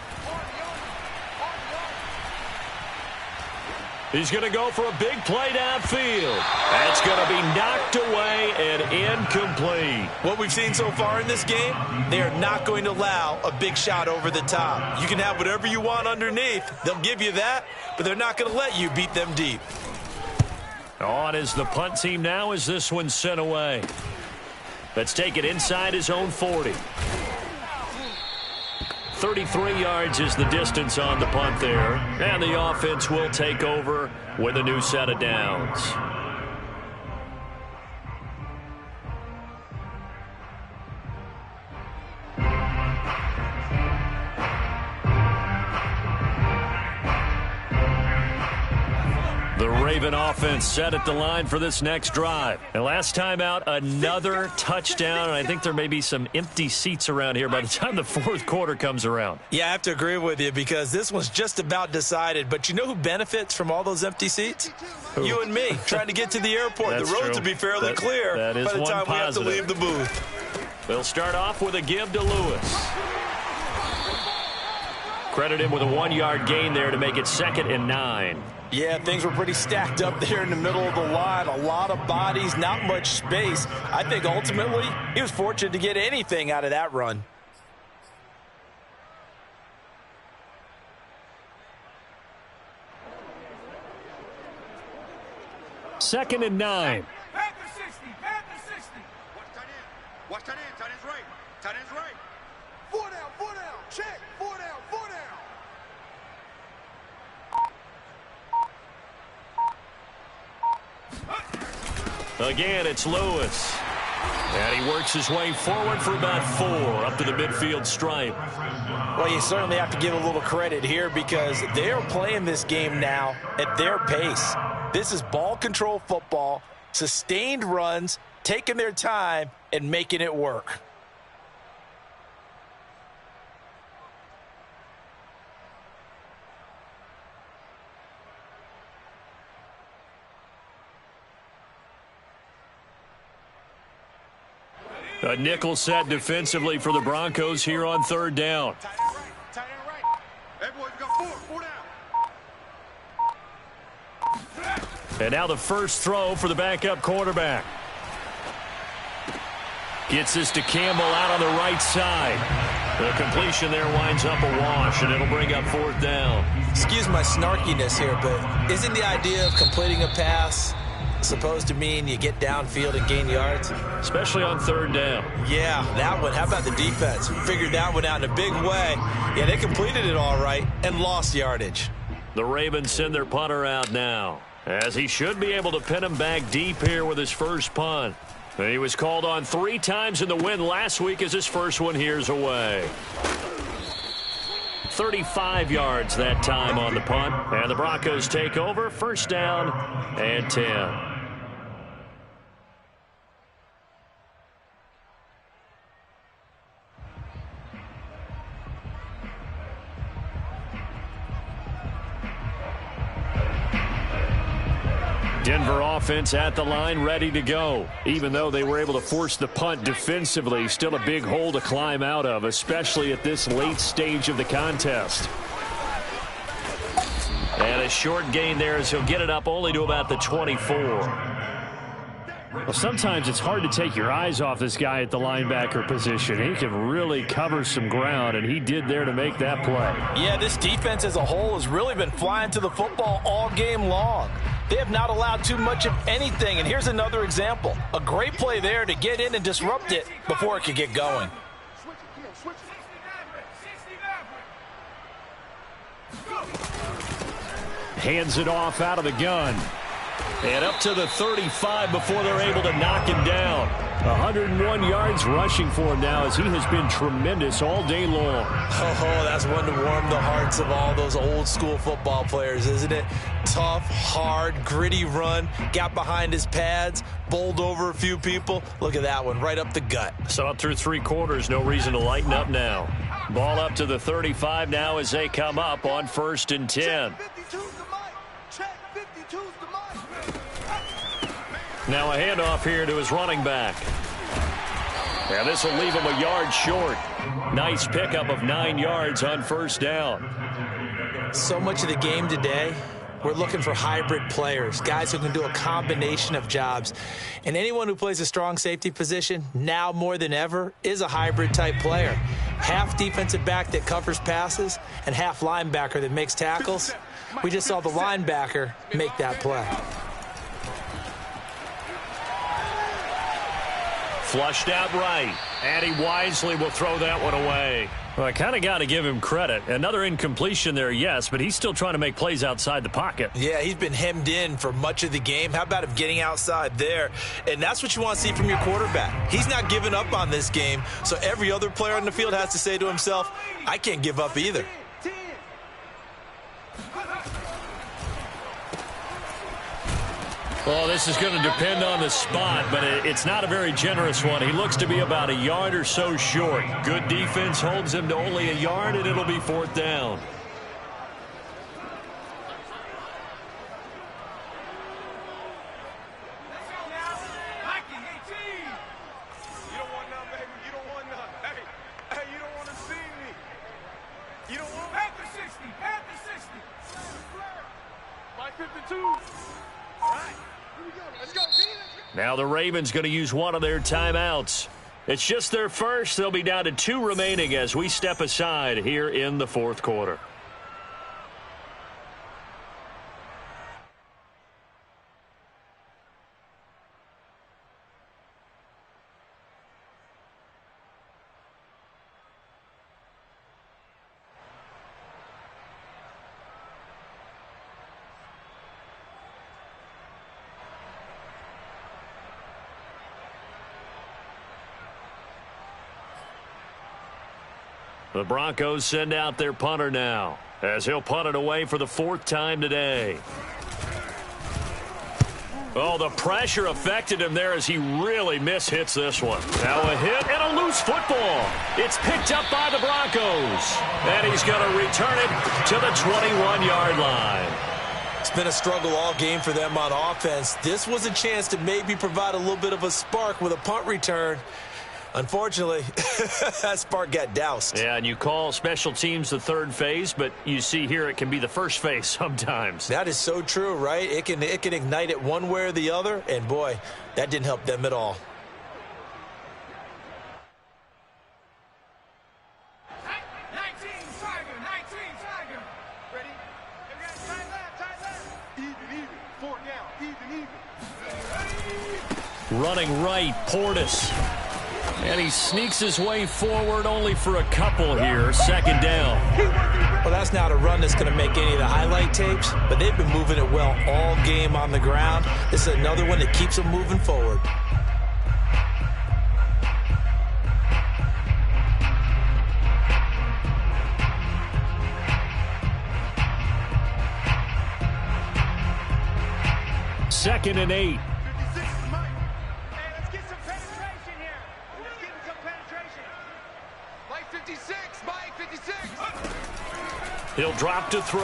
He's going to go for a big play downfield. That's going to be knocked away and incomplete. What we've seen so far in this game, they are not going to allow a big shot over the top. You can have whatever you want underneath. They'll give you that, but they're not going to let you beat them deep. On is the punt team now as this one's sent away. Let's take it inside his own 40. 33 yards is the distance on the punt there. And the offense will take over with a new set of downs. The Raven offense set at the line for this next drive. And last time out, another touchdown. And I think there may be some empty seats around here by the time the 4th quarter comes around. Yeah, I have to agree with you because this one's just about decided. But you know who benefits from all those empty seats? Who? You and me, trying to get to the airport. The roads will be fairly clear by the time we have to leave the booth. They'll start off with a give to Lewis. Credit him with a 1-yard gain there to make it 2nd and 9. Yeah, things were pretty stacked up there in the middle of the line. A lot of bodies, not much space. I think ultimately he was fortunate to get anything out of that run. Second and 9. Panther 60, Panther 60. Watch tight end, tight end's right. Tight end's right. 4 down, check. 4 down, 4 down. Again, it's Lewis. And he works his way forward for about 4 up to the midfield stripe. Well, you certainly have to give a little credit here because they're playing this game now at their pace. This is ball control football, sustained runs, taking their time and making it work. A nickel set defensively for the Broncos here on third down. Tight end right. Everyone's got four down. And now the first throw for the backup quarterback. Gets this to Campbell out on the right side. The completion there winds up a wash, and it'll bring up fourth down. Excuse my snarkiness here, but isn't the idea of completing a pass supposed to mean you get downfield and gain yards? Especially on third down. Yeah, that one. How about the defense? Figured that one out in a big way. Yeah, they completed it all right and lost yardage. The Ravens send their punter out now, as he should be able to pin him back deep here with his first punt. He was called on 3 times in the win last week as his first one here's away. 35 yards that time on the punt, and the Broncos take over, first down and 10. Denver offense at the line, ready to go. Even though they were able to force the punt defensively, still a big hole to climb out of, especially at this late stage of the contest. And a short gain there as he'll get it up only to about the 24. Well, sometimes it's hard to take your eyes off this guy at the linebacker position. He can really cover some ground, and he did there to make that play. Yeah, this defense as a whole has really been flying to the football all game long. They have not allowed too much of anything, and here's another example. A great play there to get in and disrupt it before it could get going. Hands it off out of the gun. And up to the 35 before they're able to knock him down. 101 yards rushing for him now as he has been tremendous all day long. Oh, that's one to warm the hearts of all those old school football players, isn't it? Tough, hard, gritty run, got behind his pads, bowled over a few people. Look at that one, right up the gut. So up through 3 quarters, no reason to lighten up now. Ball up to the 35 now as they come up on 1st and 10. Now a handoff here to his running back. And this will leave him a yard short. Nice pickup of 9 yards on first down. So much of the game today, we're looking for hybrid players, guys who can do a combination of jobs. And anyone who plays a strong safety position, now more than ever, is a hybrid type player. Half defensive back that covers passes and half linebacker that makes tackles. We just saw the linebacker make that play. Flushed out right, and he wisely will throw that one away. Well, I kind of got to give him credit. Another incompletion there, yes, but he's still trying to make plays outside the pocket. Yeah, he's been hemmed in for much of the game. How about him getting outside there? And that's what you want to see from your quarterback. He's not giving up on this game, so every other player on the field has to say to himself, I can't give up either. Well, this is going to depend on the spot, but it's not a very generous one. He looks to be about a yard or so short. Good defense holds him to only a yard, and it'll be 4th down. Now the Ravens going to use one of their timeouts. It's just their first. They'll be down to 2 remaining as we step aside here in the 4th quarter. The Broncos send out their punter now, as he'll punt it away for the 4th time today. Oh, the pressure affected him there as he really mishits this one. Now a hit and a loose football. It's picked up by the Broncos, and he's going to return it to the 21-yard line. It's been a struggle all game for them on offense. This was a chance to maybe provide a little bit of a spark with a punt return. Unfortunately, that spark got doused. Yeah, and you call special teams the third phase, but you see here it can be the first phase sometimes. That is so true, right? It can ignite it one way or the other, and boy, that didn't help them at all. Running right, Portis. And he sneaks his way forward only for a couple here. Second down. Well, that's not a run that's going to make any of the highlight tapes, but they've been moving it well all game on the ground. This is another one that keeps them moving forward. Second and 8. He'll drop to throw.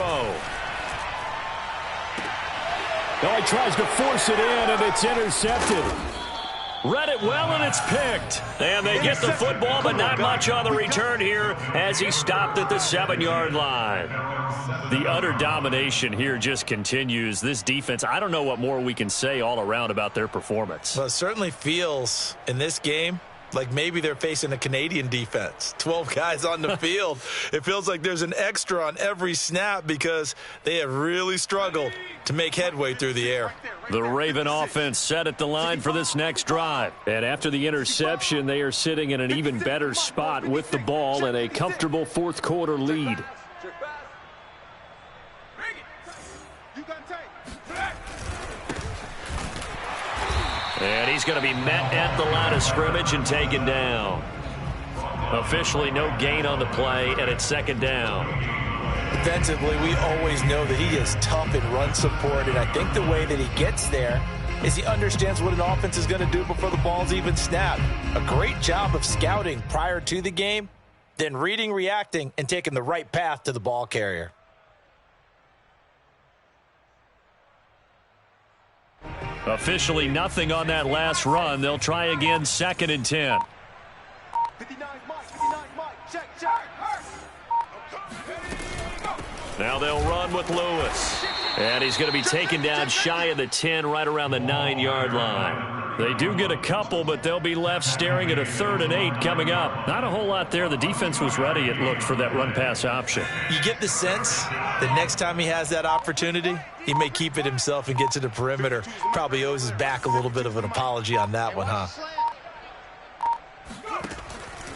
Oh, he tries to force it in, and it's intercepted. Read it well, and it's picked. And they get the football, but not much on the return here as he stopped at the 7-yard line. The utter domination here just continues. This defense, I don't know what more we can say all around about their performance. Well, it certainly feels in this game like maybe they're facing a Canadian defense. 12 guys on the field. It feels like there's an extra on every snap because they have really struggled to make headway through the air. The Raven offense set at the line for this next drive. And after the interception, they are sitting in an even better spot with the ball and a comfortable fourth quarter lead. And he's going to be met at the line of scrimmage and taken down. Officially no gain on the play, and it's second down. Defensively, we always know that he is tough in run support, and I think the way that he gets there is he understands what an offense is going to do before the ball's even snapped. A great job of scouting prior to the game, then reading, reacting, and taking the right path to the ball carrier. Officially nothing on that last run. They'll try again, second and 10. 59 Mike, check. Now they'll run with Lewis. And he's going to be taken down shy of the 10, right around the 9-yard line. They do get a couple, but they'll be left staring at a 3rd and 8 coming up. Not a whole lot there. The defense was ready, it looked, for that run-pass option. You get the sense that next time he has that opportunity, he may keep it himself and get to the perimeter. Probably owes his back a little bit of an apology on that one, huh?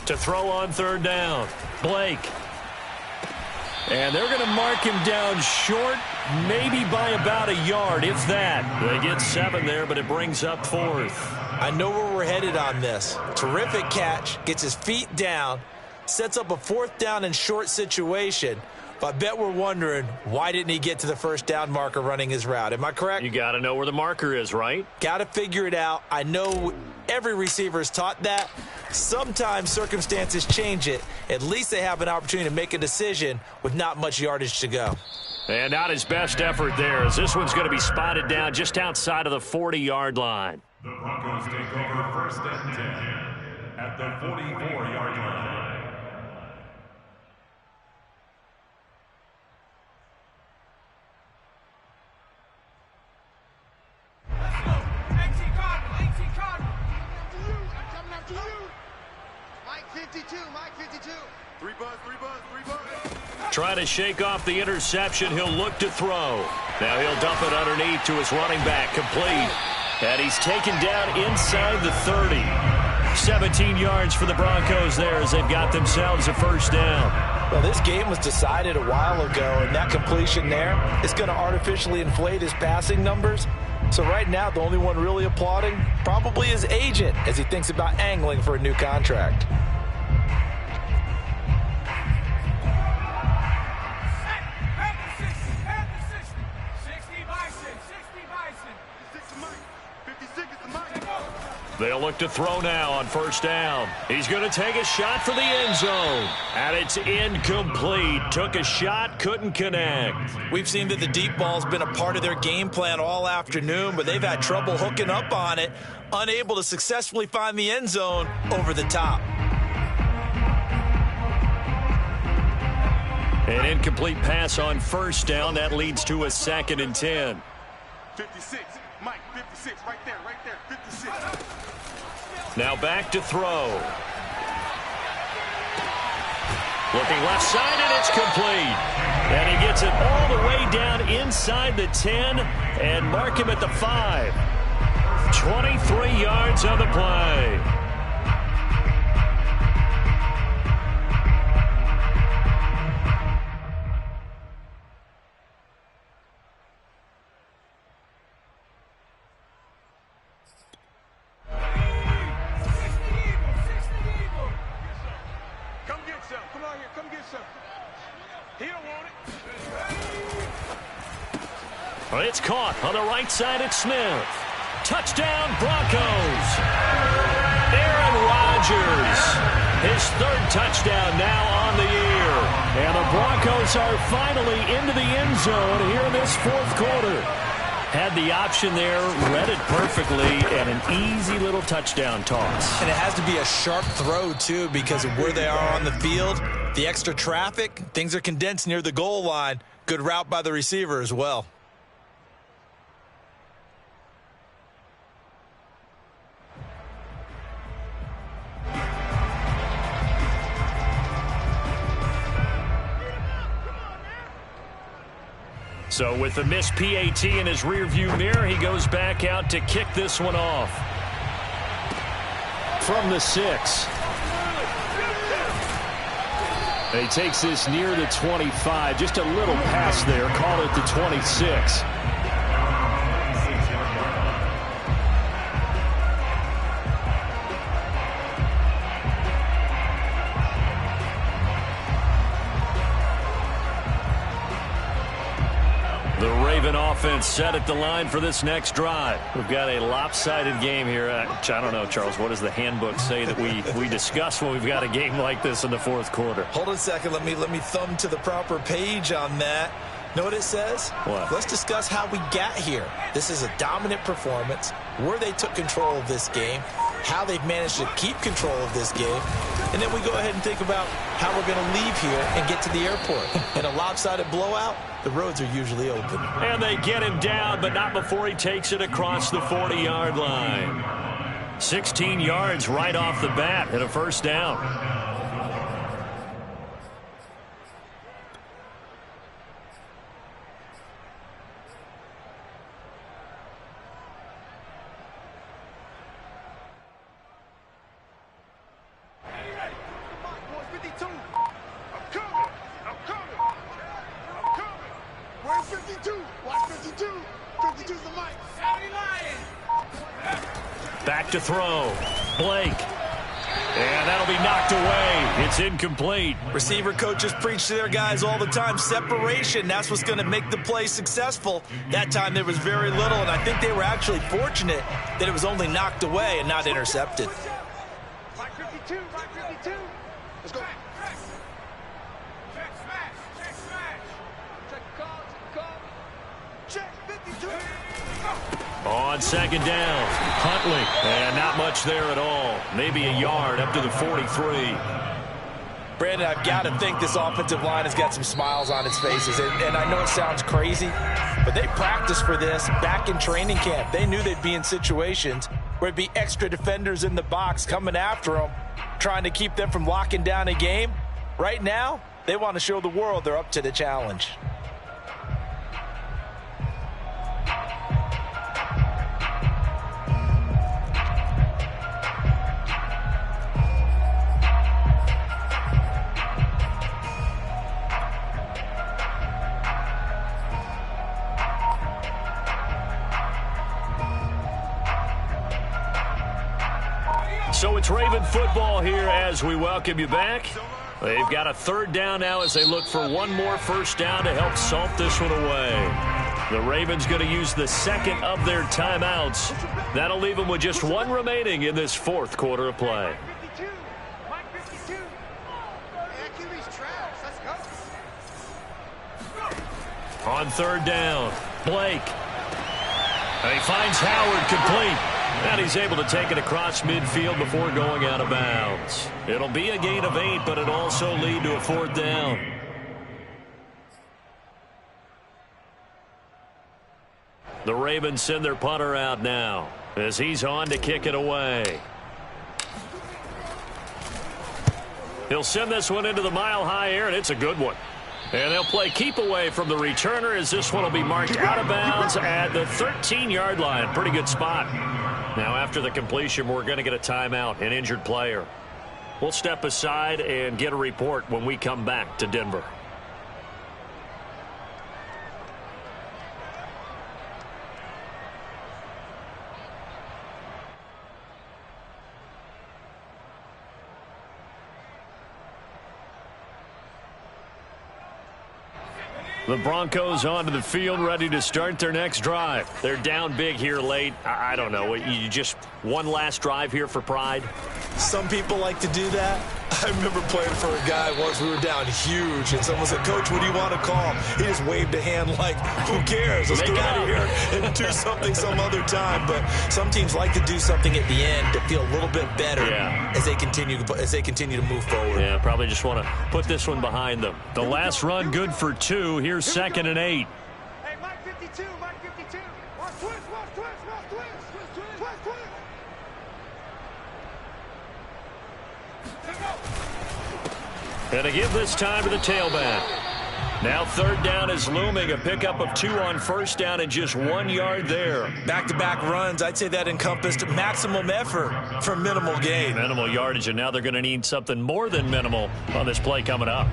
To throw on 3rd down, Blake. And they're going to mark him down short, maybe by about a yard, if that. They get 7 there, but it brings up 4th. I know where we're headed on this. Terrific catch, gets his feet down, sets up a 4th down and short situation. But I bet we're wondering, why didn't he get to the 1st down marker running his route? Am I correct? You got to know where the marker is, right? Got to figure it out. I know every receiver is taught that. Sometimes circumstances change it. At least they have an opportunity to make a decision with not much yardage to go. And not his best effort there, as this one's going to be spotted down just outside of the 40-yard line. The Broncos take over 1st and 10 at the 44-yard line. Trying to shake off the interception. He'll look to throw. Now he'll dump it underneath to his running back. Complete. And he's taken down inside the 30. 17 yards for the Broncos there as they've got themselves a 1st down. Well, this game was decided a while ago, and that completion there is going to artificially inflate his passing numbers. So right now, the only one really applauding probably his agent as he thinks about angling for a new contract. They'll look to throw now on first down. He's going to take a shot for the end zone. And it's incomplete. Took a shot, couldn't connect. We've seen that the deep ball's been a part of their game plan all afternoon, but they've had trouble hooking up on it, unable to successfully find the end zone over the top. An incomplete pass on first down. That leads to a 2nd and 10. 56. Mike, 56. Right there, 56. Now back to throw. Looking left side, and it's complete. And he gets it all the way down inside the 10 and mark him at the 5. 23 yards on the play. It's caught on the right side at Smith. Touchdown, Broncos. Aaron Rodgers, his 3rd touchdown now on the year. And the Broncos are finally into the end zone here in this 4th quarter. Had the option there, read it perfectly, and an easy little touchdown toss. And it has to be a sharp throw, too, because of where they are on the field. The extra traffic, things are condensed near the goal line. Good route by the receiver as well. So with the missed PAT in his rearview mirror, he goes back out to kick this one off. From the 6. And he takes this near the 25. Just a little pass there. Call it the 26. The Raven offense set at the line for this next drive. We've got a lopsided game here. I don't know, Charles, what does the handbook say that we discuss when we've got a game like this in the 4th quarter? Hold on a second. Let me thumb to the proper page on that. Know what it says? What? Let's discuss how we got here. This is a dominant performance, where they took control of this game, how they've managed to keep control of this game, and then we go ahead and think about how we're going to leave here and get to the airport. In a lopsided blowout, the roads are usually open. And they get him down, but not before he takes it across the 40-yard line. 16 yards right off the bat and a first down. Back to throw. Blake. And that'll be knocked away. It's incomplete. Receiver coaches preach to their guys all the time. Separation, that's what's going to make the play successful. That time there was very little, and I think they were actually fortunate that it was only knocked away and not intercepted. 552, 552. Let's go. Check smash, check smash. Check call. Check 52. On second down, Huntley, and not much there at all. Maybe a yard up to the 43. Brandon, I've got to think this offensive line has got some smiles on its faces. And I know it sounds crazy, but they practiced for this back in training camp. They knew they'd be in situations where it'd be extra defenders in the box coming after them, trying to keep them from locking down a game. Right now, they want to show the world they're up to the challenge. So it's Raven football here as we welcome you back. They've got a third down now as they look for one more first down to help salt this one away. The Ravens going to use the second of their timeouts. That'll leave them with just one remaining in this fourth quarter of play. On third down, Blake. And he finds Howard complete. And he's able to take it across midfield before going out of bounds. It'll be a gain of 8, but it'll also lead to a fourth down. The Ravens send their punter out now as he's on to kick it away. He'll send this one into the mile-high air, and it's a good one. And they'll play keep away from the returner as this one will be marked out of bounds at the 13-yard line. Pretty good spot. Now after the completion, we're going to get a timeout, an injured player. We'll step aside and get a report when we come back to Denver. The Broncos onto the field, ready to start their next drive. They're down big here late. I don't know. You just one last drive here for pride? Some people like to do that. I remember playing for a guy once. We were down huge, and someone said, "Coach, what do you want to call?" He just waved a hand like, who cares? Let's get out of here and do something some other time. But some teams like to do something at the end to feel a little bit better as they continue to move forward. Yeah, probably just want to put this one behind them. The last run good for 2. Here's 2nd and 8. Hey, Mike 52, Mike 52. Watch twist, watch twist, watch twist, twist, twist, twist. And to give this time to the tailback. Now third down is looming. A pickup of 2 on first down and just 1 yard there. Back-to-back runs, I'd say that encompassed maximum effort for minimal gain. Minimal yardage, and now they're going to need something more than minimal on this play coming up.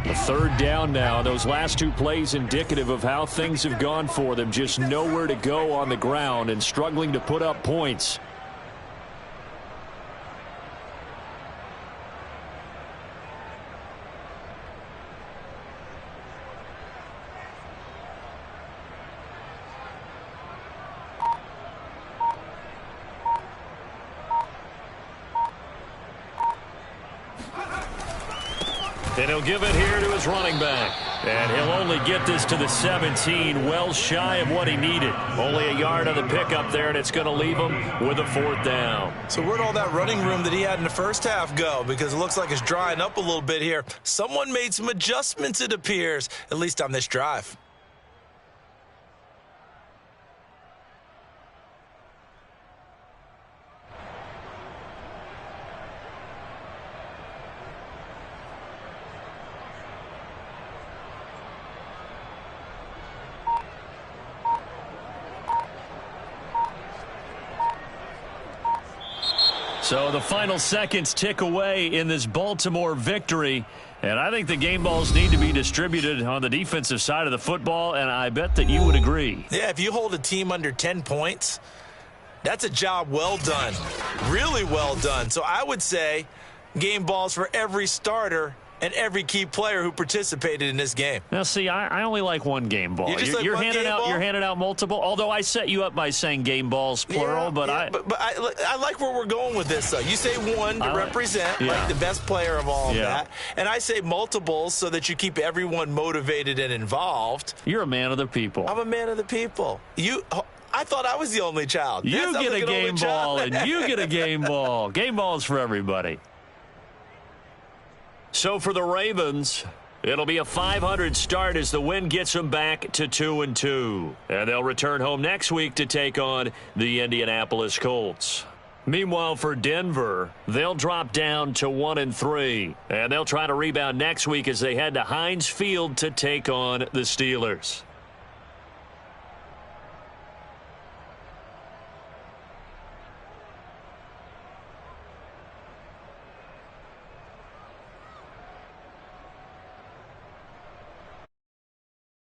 A third down now. Those last 2 plays indicative of how things have gone for them. Just nowhere to go on the ground and struggling to put up points. And he'll give it here to his running back. And he'll only get this to the 17, well shy of what he needed. Only a yard on the pickup there, and it's going to leave him with a fourth down. So where'd all that running room that he had in the first half go? Because it looks like it's drying up a little bit here. Someone made some adjustments, it appears, at least on this drive. So the final seconds tick away in this Baltimore victory. And I think the game balls need to be distributed on the defensive side of the football, and I bet that you would agree. Yeah, if you hold a team under 10 points, that's a job well done. Really well done. So I would say game balls for every starter and every key player who participated in this game. Now, see, I only like one game ball. You're handing out multiple. Although I set you up by saying game balls plural, but I like where we're going with this. Though you say one to represent like the best player of all of that, and I say multiples so that you keep everyone motivated and involved. You're a man of the people. I'm a man of the people. I thought I was the only child. You get a game ball, and you get a game ball. Game balls for everybody. So for the Ravens, it'll be a 500 start as the win gets them back to 2-2. And they'll return home next week to take on the Indianapolis Colts. Meanwhile, for Denver, they'll drop down to 1-3. And they'll try to rebound next week as they head to Heinz Field to take on the Steelers.